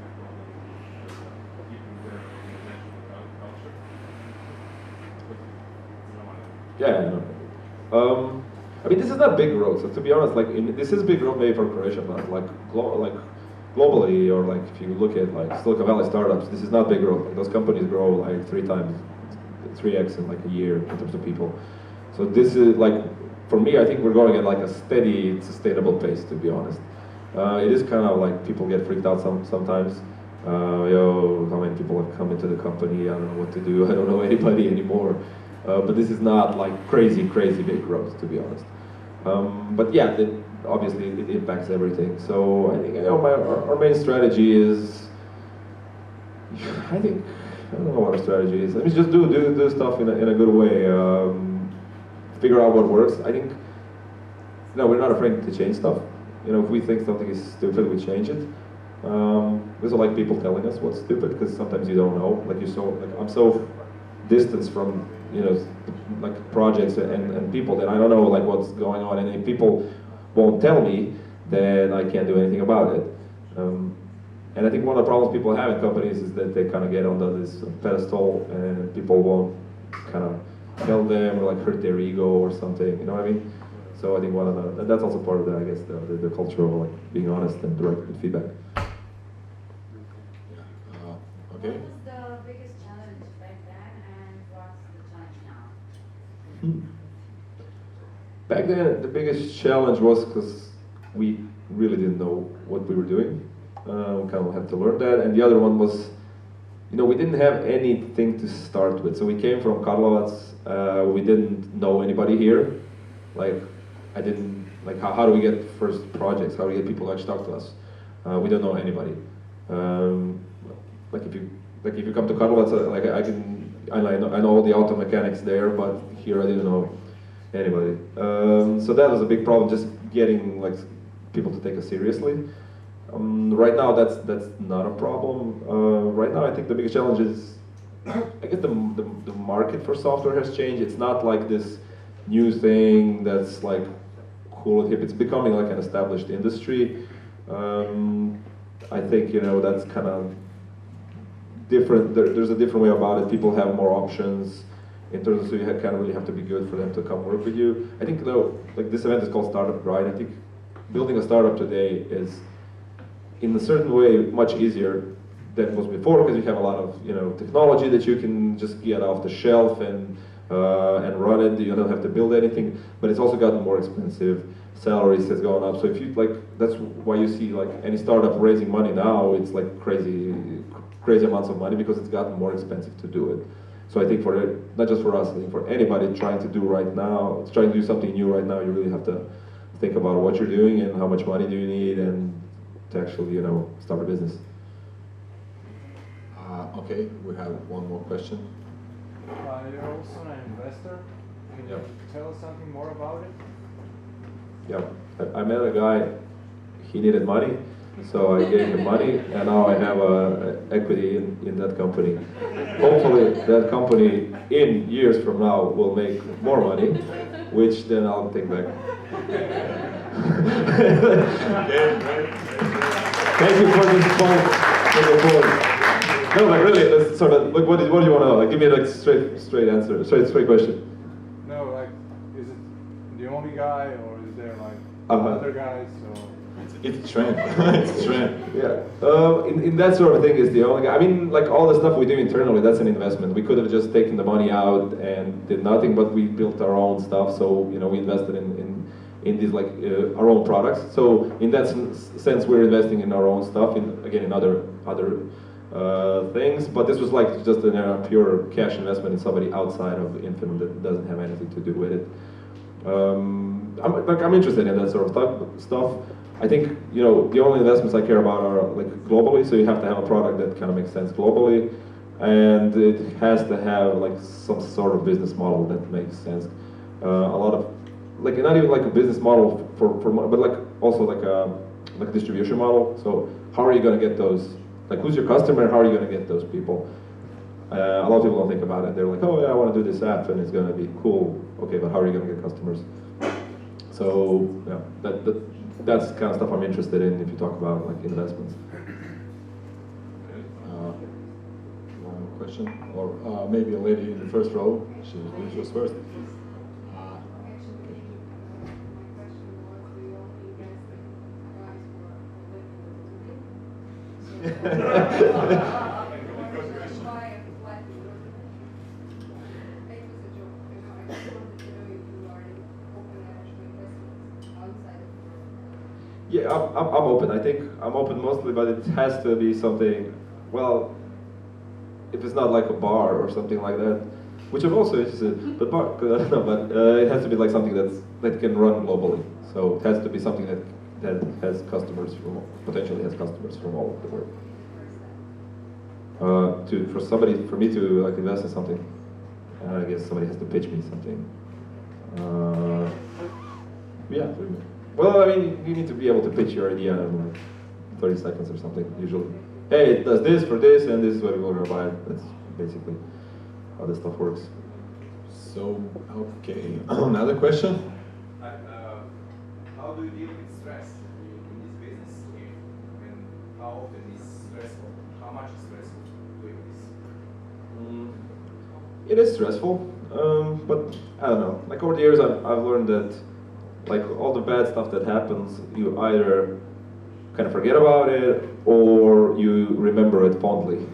have problems keeping their organizational culture. Yeah, no. I mean, this is not big growth. So to be honest, like this is big growth maybe for Croatia, but like globally, or like if you look at like Silicon Valley startups, this is not big growth. Like, those companies grow like 3x in like a year in terms of people. So this is like, for me, I think we're going at like a steady, sustainable pace, to be honest. It is kind of like people get freaked out sometimes. How many people have come into the company? I don't know what to do. I don't know anybody anymore. But this is not like crazy big growth, to be honest. But yeah, obviously it impacts everything. So I think, you know, our main strategy is, I don't know what our strategy is. I mean, just do stuff in a good way. Figure out what works. I think, you know, we're not afraid to change stuff. You know, if we think something is stupid, we change it. These are like people telling us what's stupid, because sometimes you don't know. Like I'm so distance from, you know, like projects and people, then I don't know like what's going on. And if people won't tell me, then I can't do anything about it. And I think one of the problems people have in companies is that they kind of get onto this pedestal and people won't kind of tell them or like hurt their ego or something, you know what I mean? So I think one of the, that's also part of the, I guess, the culture of like being honest and direct with feedback. Okay. What was the biggest challenge back then and what's the challenge now? Back then, the biggest challenge was because we really didn't know what we were doing. We kind of had to learn that. And the other one was, you know, we didn't have anything to start with. So we came from Karlovac. We didn't know anybody here. Like, I didn't, like, how do we get first projects? How do we get people to actually talk to us? We don't know anybody. Like if you come to Karlovac, like I know all the auto mechanics there, but here I didn't know anybody. So that was a big problem, just getting like people to take us seriously. Right now, that's not a problem. Right now, I think the biggest challenge is, I guess the market for software has changed. It's not like this new thing that's like cool and hip. It's becoming like an established industry. I think, you know, that's kind of different. There's a different way about it. People have more options in terms of, so you kind of really have to be good for them to come work with you. I think though, like this event is called Startup Grind. I think building a startup today is, in a certain way, much easier than it was before, because you have a lot of, you know, technology that you can just get off the shelf and run it. You don't have to build anything, but it's also gotten more expensive. Salaries has gone up. So if you like, that's why you see like any startup raising money now. It's like crazy amounts of money because it's gotten more expensive to do it. So I think for not just for us, I think for anybody trying to do right now, trying to do something new right now, you really have to think about what you're doing and how much money do you need and to actually, you know, start a business. Okay, we have one more question. You're also an investor. Can you tell us something more about it? Yeah, I met a guy, he needed money, so I gave him money, and now I have equity in that company. Hopefully that company in years from now will make more money, which then I'll take back. Thank you for this point. No, but really, that's sort of, like, what do you want to know? Like, give me like straight answer, straight question. No, like, is it the only guy, or is there like other guys? Or? It's a trend. It's a trend. Yeah. In that sort of thing is the only guy. I mean, like all the stuff we do internally, that's an investment. We could have just taken the money out and did nothing, but we built our own stuff. So, you know, we invested in these like our own products. So in that sense, we're investing in our own stuff. In other things, but this was like just a pure cash investment in somebody outside of Infinum that doesn't have anything to do with it. I'm interested in that sort of stuff. I think, you know, the only investments I care about are like globally, so you have to have a product that kind of makes sense globally, and it has to have like some sort of business model that makes sense. A lot of, like, not even like a business model but like also like a distribution model. So how are you going to get those? Like, who's your customer? How are you going to get those people? A lot of people don't think about it. They're like, oh yeah, I want to do this app and it's going to be cool. Okay, but how are you going to get customers? So yeah, that's the kind of stuff I'm interested in if you talk about like investments. One question, or maybe a lady in the first row. She was first. Yeah, I'm open. I think I'm open mostly, but it has to be something, well, if it's not like a bar or something like that, which I'm also interested, but it has to be like something that can run globally. So it has to be something that has customers potentially has customers from all over the world. For me to like invest in something, I guess somebody has to pitch me something. Yeah. Well, I mean, you need to be able to pitch your idea in like 30 seconds or something, usually. Hey, it does this for this, and this is what we're going to buy. That's basically. how this stuff works. So, okay, another question? How do you deal with stress in this business? And how often is stressful? How much is stressful doing this? It is stressful, but I don't know. Like over the years, I've learned that like all the bad stuff that happens, you either kind of forget about it or you remember it fondly.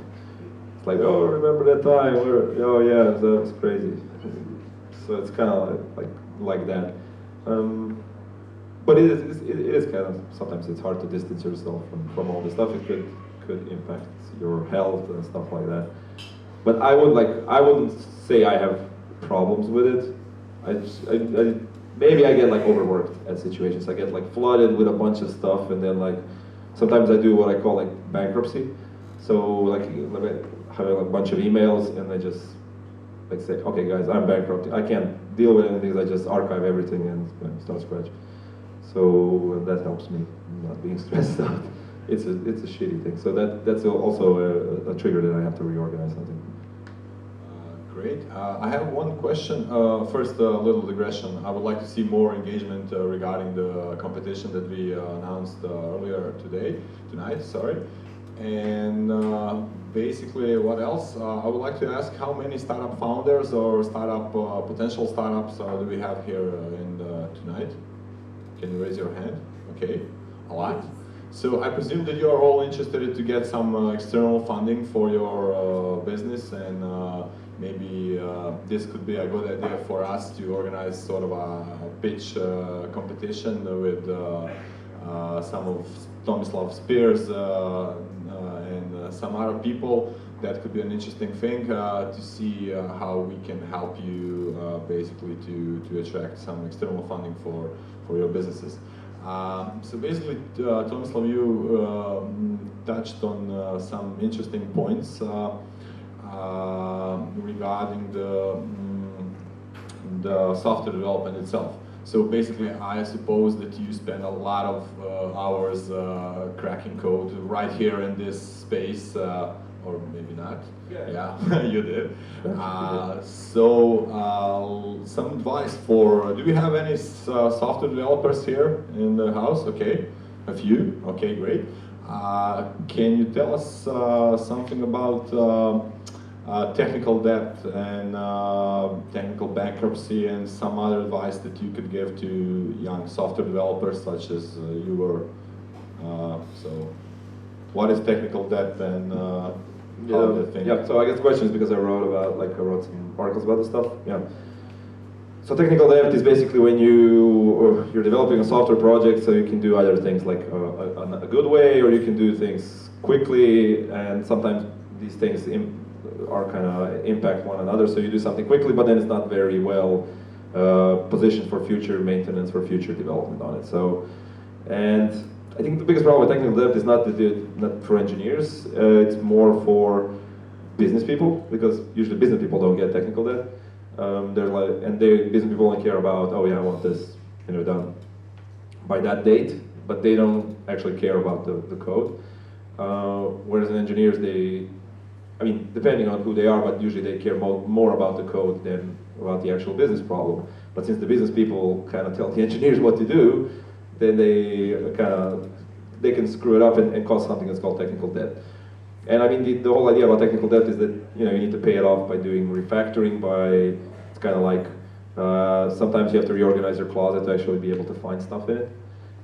It's like, oh, remember that time? Oh yeah, that was crazy. So it's kind of like that. But it is kind of, sometimes it's hard to distance yourself from all this stuff. It could impact your health and stuff like that. But I wouldn't say I have problems with it. Maybe I get like overworked at situations. I get like flooded with a bunch of stuff, and then like sometimes I do what I call like bankruptcy. So like having a bunch of emails, and I just like say, okay guys, I'm bankrupt. I can't deal with anything. I just archive everything and start scratch. So that helps me not being stressed out. It's a shitty thing. So that's also a trigger that I have to reorganize something. Great. I have one question. First, a little digression. I would like to see more engagement regarding the competition that we announced earlier tonight. Sorry. And basically, what else? I would like to ask how many startup founders or potential startups do we have here tonight? Can you raise your hand? Okay, a lot. So I presume that you are all interested to get some external funding for your business, and maybe this could be a good idea for us to organize sort of a pitch competition with some of Tomislav Car's and some other people. That could be an interesting thing to see how we can help you basically to attract some external funding for your businesses. So basically, Tomislav, you touched on some interesting points regarding the software development itself. So basically, I suppose that you spend a lot of hours cracking code right here in this space, or maybe not. Yeah, you did. So some advice for, do we have any software developers here in the house? Okay, a few. Okay, great. Can you tell us something about technical debt and technical bankruptcy and some other advice that you could give to young software developers such as you were? So what is technical debt and yeah, so I guess the question is because I wrote some articles about this stuff. Yeah. So technical debt is basically when you're developing a software project, so you can do either things like a good way, or you can do things quickly, and sometimes these things are kind of impact one another. So you do something quickly, but then it's not very well positioned for future maintenance, for future development on it. So, and I think the biggest problem with technical debt is not for engineers. It's more for business people, because usually business people don't get technical debt. Business people only care about, oh yeah, I want this, done by that date, but they don't actually care about the code. Whereas in engineers, depending on who they are, but usually they care more about the code than about the actual business problem. But since the business people kind of tell the engineers what to do, then they can screw it up and cause something that's called technical debt. And the whole idea about technical debt is that you need to pay it off by doing refactoring. It's kind of like sometimes you have to reorganize your closet to actually be able to find stuff in it.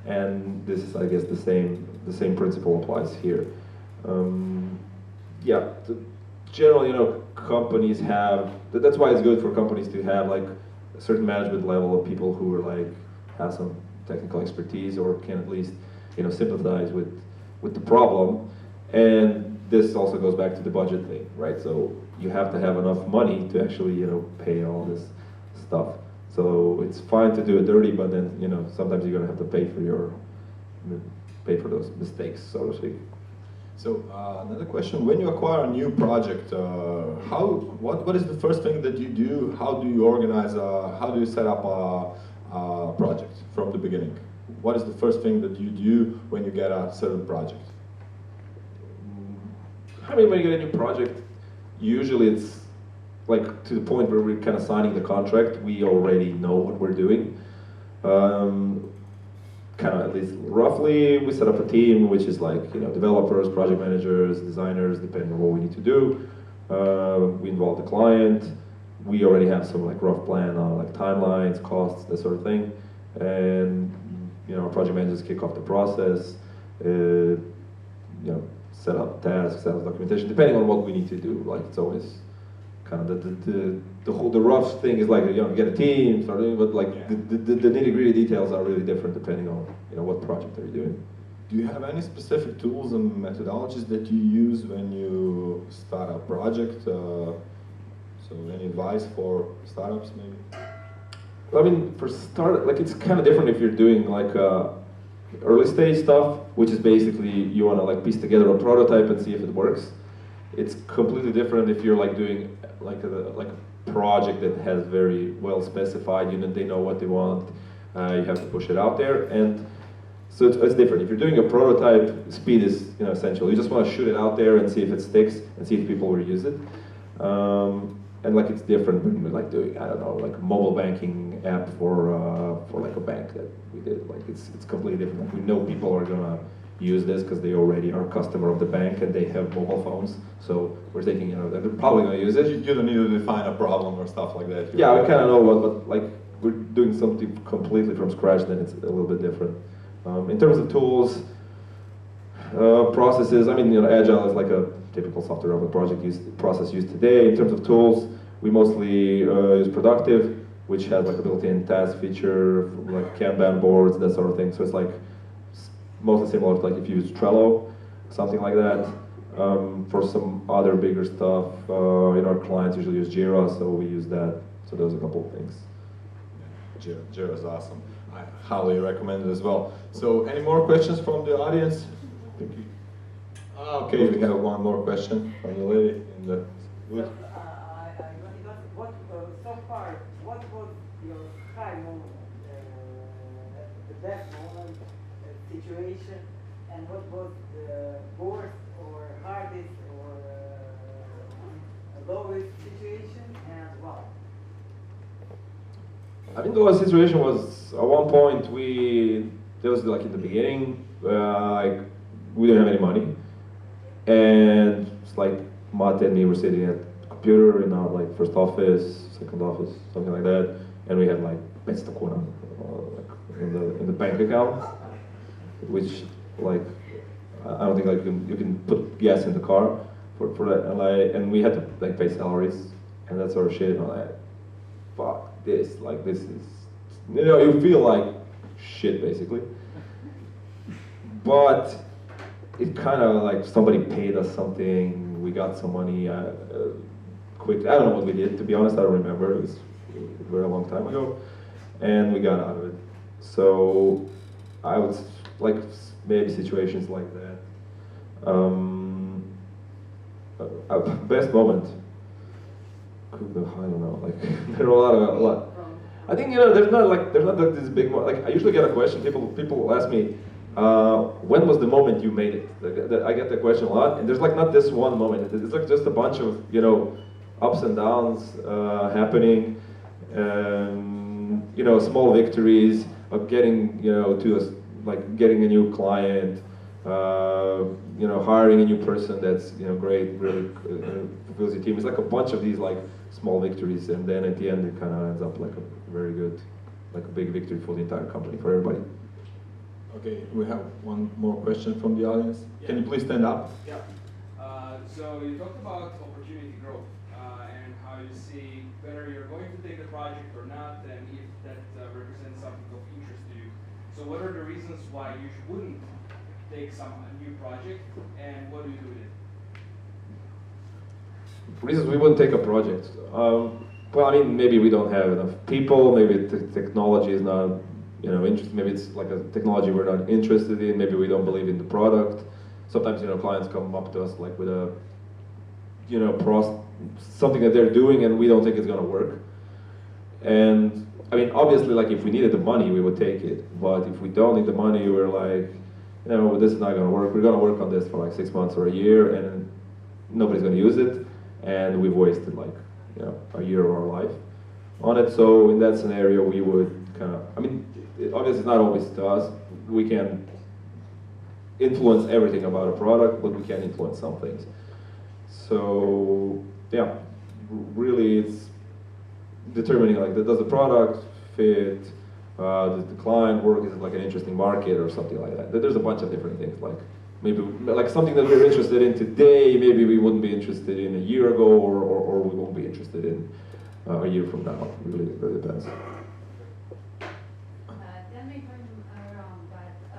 And this is, I guess, the same principle applies here. Yeah, generally, companies have. That's why it's good for companies to have like a certain management level of people who are have some technical expertise, or can at least sympathize with the problem. And this also goes back to the budget thing, right? So you have to have enough money to actually pay all this stuff. So it's fine to do it dirty, but then sometimes you're gonna have to pay for those mistakes, so to speak. So another question: when you acquire a new project, what is the first thing that you do? How do you organize? How do you set up a project from the beginning? What is the first thing that you do when you get a certain project? When you get a new project, usually it's like to the point where we're kind of signing the contract, we already know what we're doing. Kind of at least roughly, we set up a team which is like, you know, developers, project managers, designers, depending on what we need to do. We involve the client. We already have some like rough plan on like timelines, costs, that sort of thing. And you know, our project managers kick off the process, you know, set up tasks, set up documentation, depending on what we need to do. Like it's always kind of the rough thing is like, you know, get a team, sort of, but like the nitty-gritty details are really different depending on, you know, what project are you doing. Do you have any specific tools and methodologies that you use when you start a project? So any advice for startups maybe? I mean, for start, like it's kind of different if you're doing like early stage stuff, which is basically you want to like piece together a prototype and see if it works. It's completely different if you're like doing like a project that has very well specified, you know, they know what they want, you have to push it out there, and so it's different. If you're doing a prototype, speed is, you know, essential. You just want to shoot it out there and see if it sticks and see if people will use it. And like it's different when we're like doing, I don't know, like a mobile banking app for like a bank that we did. Like it's completely different. Like we know people are gonna use this because they already are a customer of the bank and they have mobile phones. So we're thinking, you know, they're probably gonna use it. You don't need to define a problem or stuff like that. Yeah, we kind of know what, but like we're doing something completely from scratch, then it's a little bit different. In terms of tools, processes, I mean, you know, Agile is like a typical software development process used today. In terms of tools, we mostly use Productive, which has like a built-in task feature, like Kanban boards, that sort of thing. So it's like mostly similar to like if you use Trello, something like that. For some other bigger stuff, you know, our clients usually use Jira, so we use that. So those are a couple of things. Jira is awesome. I highly recommend it as well. So any more questions from the audience? Okay, we have one more question from the lady in the booth. So far, what was your high moment, the best moment, situation, and what was the worst or hardest or lowest situation, and why? I think the last situation was at one point there was like in the beginning, like we didn't have any money, and it's like Matt and me were sitting at the computer in our like first office, second office, something like that, and we had like 500 kuna like in the bank account, which like I don't think like you can put gas in the car for that, and we had to like pay salaries and that sort of shit, and I'm like, fuck this, like this is, you know, you feel like shit basically, but it kind of like somebody paid us something, we got some money quickly. I don't know what we did, to be honest. I don't remember. It was a very long time ago, and we got out of it. So I would like maybe situations like that. Best moment. I don't know. Like there are a lot. I think, you know, there's not like this big moment. Like I usually get a question. People ask me, when was the moment you made it? I get that question a lot, and there's like not this one moment. It's like just a bunch of, you know, ups and downs happening. You know, small victories of getting, you know, getting a new client. You know, hiring a new person that's, you know, great, really fulfills your team. It's like a bunch of these like small victories, and then at the end it kind of ends up like a very good, like a big victory for the entire company, for everybody. Okay, we have one more question from the audience. Yeah. Can you please stand up? Yeah. So you talked about opportunity growth and how you see whether you're going to take the project or not, and if that represents something of interest to you. So what are the reasons why you wouldn't take a new project, and what do you do with it? Reasons we wouldn't take a project. Well, I mean, maybe we don't have enough people. Maybe the technology is not, you know, interesting. Maybe it's like a technology we're not interested in. Maybe we don't believe in the product. Sometimes, you know, clients come up to us like with a, you know, something that they're doing, and we don't think it's gonna work. And I mean, obviously, like if we needed the money, we would take it. But if we don't need the money, we're like, you know, this is not gonna work. We're gonna work on this for like 6 months or a year, and nobody's gonna use it, and we've wasted like a year of our life on it. So in that scenario, we would kind of, I mean, obviously it's not always to us. We can influence everything about a product, but we can influence some things. So yeah, really it's determining like, does the product fit, does the client work, is it like an interesting market or something like that. There's a bunch of different things, like maybe like something that we're interested in today, maybe we wouldn't be interested in a year ago, or we won't be interested in a year from now. Really, it really depends. Tell me if I'm wrong, but I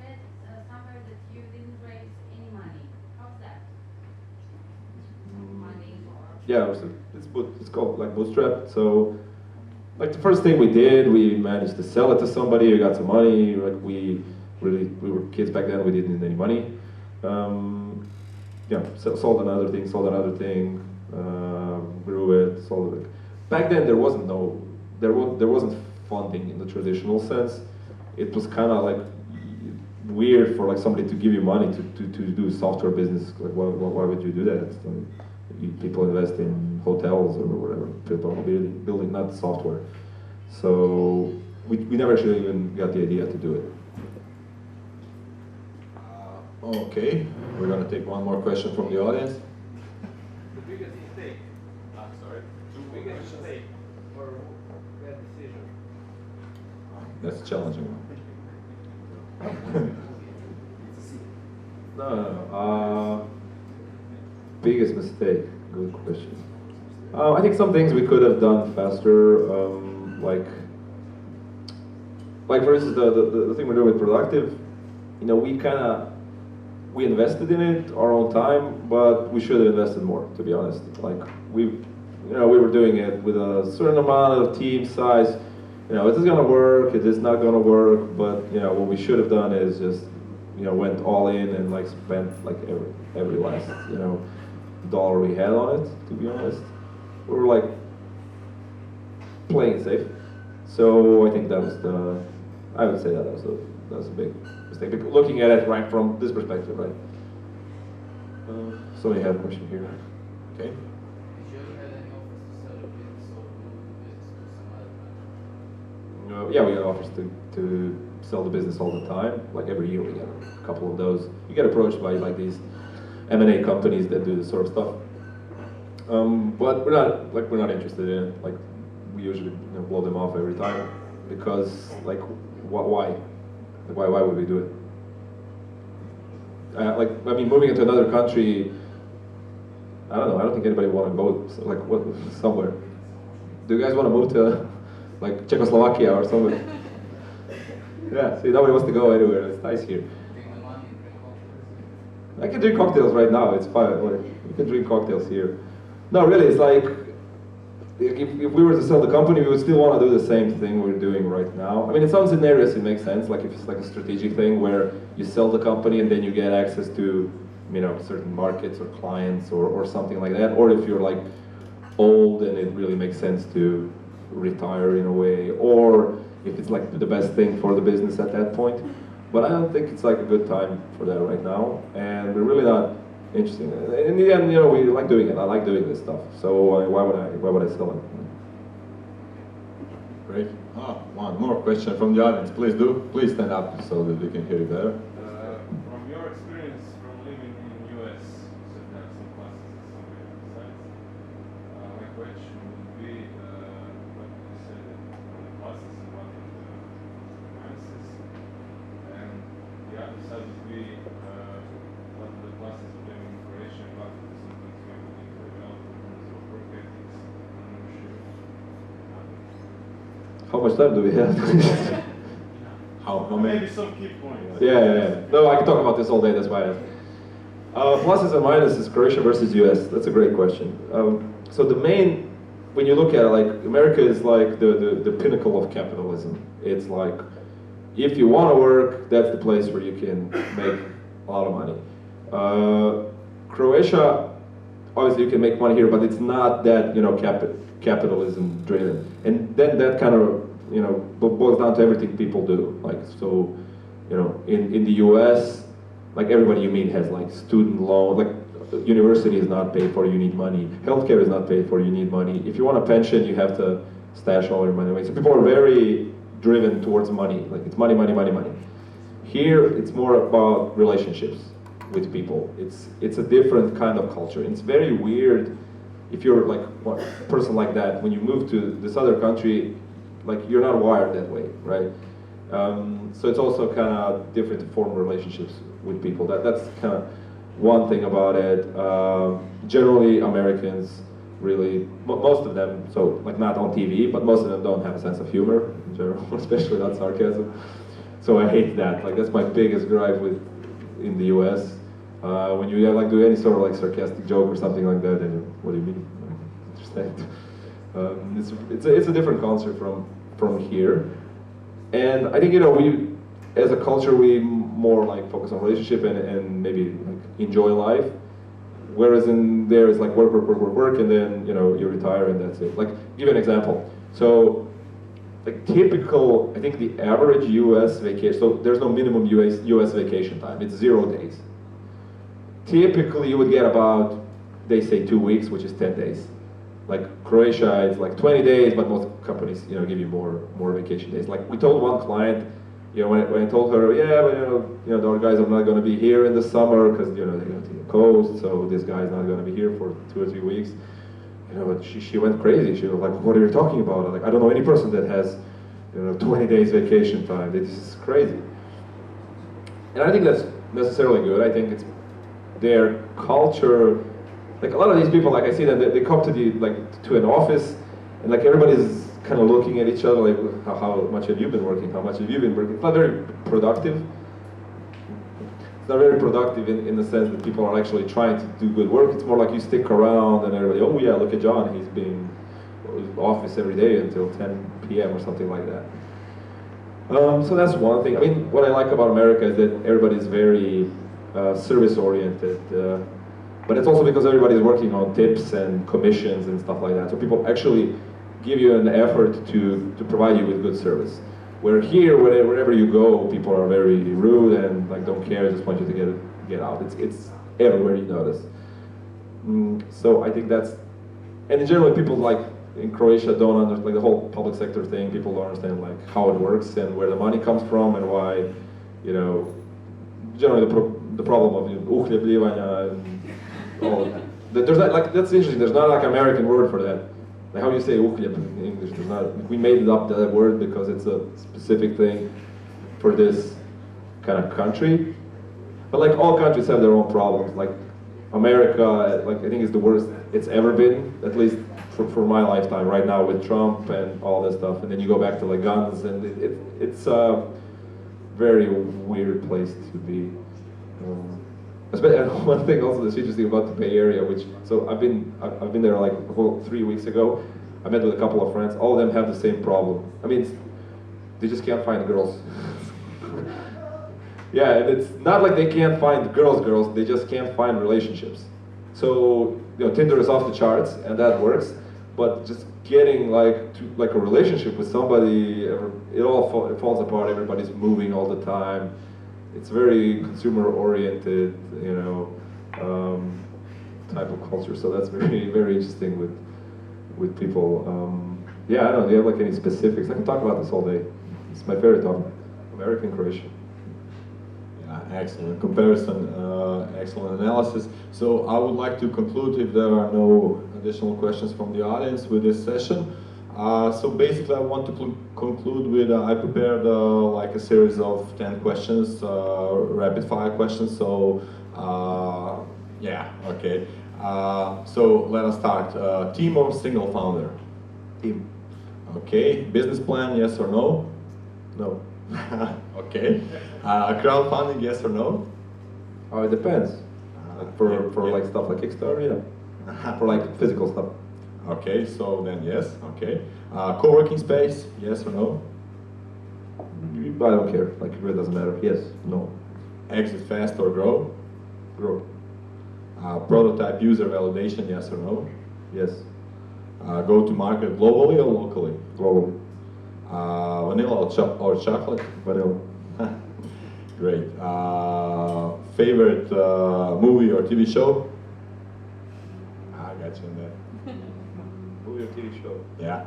read somewhere that you didn't raise any money. How's that? Money or? Yeah, it's called like bootstrap. So like the first thing we did, we managed to sell it to somebody. We got some money. Like we were kids back then. We didn't need any money. Yeah, sold another thing, grew it, sold it. Back then there wasn't funding in the traditional sense. It was kind of like weird for like somebody to give you money to do software business. Like why would you do that? It's like, people invest in hotels or whatever, people building, not software. So we never actually even got the idea to do it. Okay, we're gonna take one more question from the audience. The biggest mistake. Sorry. The biggest mistake or bad decision. That's a challenging one. No. Biggest mistake. Good question. I think some things we could have done faster. Like for instance, the thing we're doing with Productive. We invested in it our own time, but we should have invested more. To be honest, like we were doing it with a certain amount of team size. It is gonna work. It is not gonna work. But what we should have done is just went all in and like spent like every last dollar we had on it. To be honest, we were like playing it safe. So I think that was I would say that was a big mistake. Looking at it right from this perspective, right? Somebody had a question here. Okay. Yeah, we get offers to sell the business all the time. Like every year we get a couple of those. You get approached by like these M&A companies that do this sort of stuff. But we're not interested in it. Like we usually blow them off every time because like why? Like, why would we do it? Moving into another country, I don't know. I don't think anybody want to go somewhere. Do you guys want to move to like Czechoslovakia or somewhere? Yeah. See, nobody wants to go anywhere. It's nice here. I can drink cocktails right now. It's fine. Like, you can drink cocktails here. No, really, it's like if we were to sell the company, we would still want to do the same thing we're doing right now. I mean, in some scenarios it makes sense, like if it's like a strategic thing where you sell the company and then you get access to, certain markets or clients or something like that. Or if you're like old and it really makes sense to retire in a way, or if it's like the best thing for the business at that point. But I don't think it's like a good time for that right now, and we're really not interested in it. In the end, we like doing it. I like doing this stuff. So why would I sell it? Great. One more question from the audience. Please stand up so that we can hear you better. From your experience from living in US, so there are some classes somewhere besides. My question would be, what you said on the classes and what are the nuances, and the other side would be what are the classes of living in Croatia and what are sometimes we would need to develop in terms of work ethics, entrepreneurship. How much time do we have? How many? Maybe some key points. Yeah. No, I can talk about this all day. That's why I asked. Pluses and minuses, Croatia versus US. That's a great question. So when you look at it, like America is like the pinnacle of capitalism. It's like if you want to work, that's the place where you can make a lot of money. Croatia, obviously you can make money here, but it's not that capitalism driven. And then that kind of boils down to everything people do. Like so, in the US, like everybody you meet has like student loan. Like university is not paid for, you need money. Healthcare is not paid for, you need money. If you want a pension, you have to stash all your money away. So people are very driven towards money. Like it's money, money, money, money. Here, it's more about relationships with people. It's a different kind of culture. It's very weird if you're like a person like that. When you move to this other country, like you're not wired that way, right? So it's also kind of different to form relationships with people. That's kind of one thing about it. Generally, Americans really, most of them, so like not on TV, but most of them don't have a sense of humor in general, especially not sarcasm. So I hate that. Like that's my biggest gripe with in the U.S. When you like do any sort of like sarcastic joke or something like that, then what do you mean? I understand. It's a different culture from here, and I think we as a culture we more like focus on relationship and maybe like enjoy life, whereas in there it's like work, and then you retire and that's it. Like give you an example. So like typical, I think the average U.S. vacation. So there's no minimum U.S. vacation time. It's 0 days. Typically, you would get about, they say 2 weeks, which is 10 days. Like Croatia, it's like 20 days, but most companies, give you more vacation days. Like we told one client, when I told her, yeah, but our guys are not going to be here in the summer because they're going to the coast, so this guy's not going to be here for 2 or 3 weeks. But she went crazy. She was like, "What are you talking about?" I'm like, I don't know any person that has, 20 days vacation time. This is crazy. And I think that's necessarily good. I think it's their culture. Like a lot of these people, like I see them, they come to an office, and like everybody's kind of looking at each other, like how much have you been working? How much have you been working? It's not very productive. It's not very productive in the sense that people are actually trying to do good work. It's more like you stick around and everybody, oh yeah, look at John, he's been in the office every day until 10 p.m. or something like that. So that's one thing. I mean, what I like about America is that everybody's very service-oriented, but it's also because everybody's working on tips and commissions and stuff like that. So people actually give you an effort to provide you with good service. Where here, wherever you go, people are very rude and like don't care, just want you to get out. It's everywhere you notice. So I think that's, and in general, people like in Croatia don't understand like the whole public sector thing. People don't understand like how it works and where the money comes from and why, generally the problem of uhljebljivanja and all. There's not like that's interesting. There's not like American word for that. Like how you say uhljeb in English, there's not. We made up that word because it's a specific thing for this kind of country. But like all countries have their own problems. Like America, like I think is the worst it's ever been, at least for my lifetime. Right now with Trump and all this stuff, and then you go back to like guns, and it's a very weird place to be. One thing also that's interesting about the Bay Area, so I've been there like 3 weeks ago. I met with a couple of friends. All of them have the same problem. I mean, they just can't find girls. Yeah, and it's not like they can't find girls. They just can't find relationships. So Tinder is off the charts, and that works. But just getting like a relationship with somebody, it falls apart. Everybody's moving all the time. It's very consumer-oriented, type of culture. So that's very, very interesting with people. Yeah, I don't know. Do you have like any specifics? I can talk about this all day. It's my favorite topic. American Croatian. Yeah, excellent comparison, excellent analysis. So I would like to conclude if there are no additional questions from the audience with this session. So basically, I want to conclude with I prepared like a series of 10 questions, rapid-fire questions. So yeah, okay. So let us start. Team or single founder? Team. Okay. Business plan? Yes or no? No. Okay. Crowdfunding? Yes or no? Oh, it depends. Like for like stuff like Kickstarter, yeah. For like physical stuff. Okay, so then yes, okay. Co-working space, yes or no? I don't care, like it really doesn't matter. Yes, no. Exit fast or grow? Grow. Prototype user validation, yes or no? Yes. Go to market globally or locally? Globally. Vanilla or chocolate? Vanilla. Great. Favorite movie or TV show? Yeah.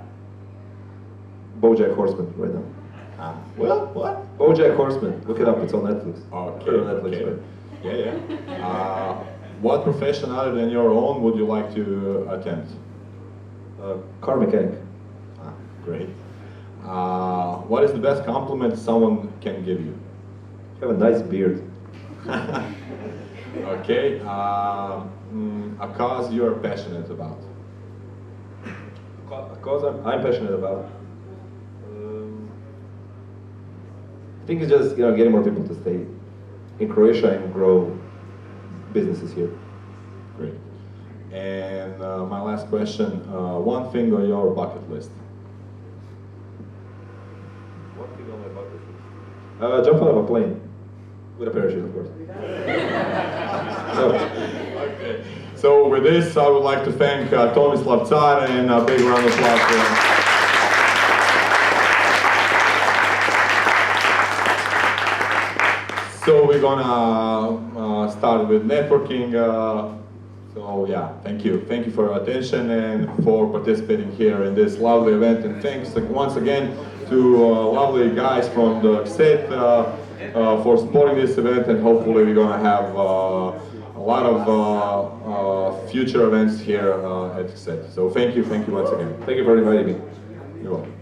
BoJack Horseman right now. Well, what? BoJack Horseman. Look it up. It's on Netflix. Okay. Put it on Netflix. Okay. Right? Yeah. What profession other than your own would you like to attempt? Car mechanic. Great. What is the best compliment someone can give you? You have a nice beard. Okay. A cause you are passionate about. A cause I'm passionate about. I think it's just getting more people to stay in Croatia and grow businesses here. Great. And my last question: one thing on your bucket list. One thing on my bucket list. Jump out of a plane with a parachute, of course. Okay. So with this, I would like to thank Tomislav Car and a big round of applause for him. So we're gonna start with networking. So yeah, thank you for your attention and for participating here in this lovely event. And thanks once again to lovely guys from the set for supporting this event. And hopefully we're gonna have a lot of future events here at set. So thank you once again. Thank you for inviting me. You're welcome.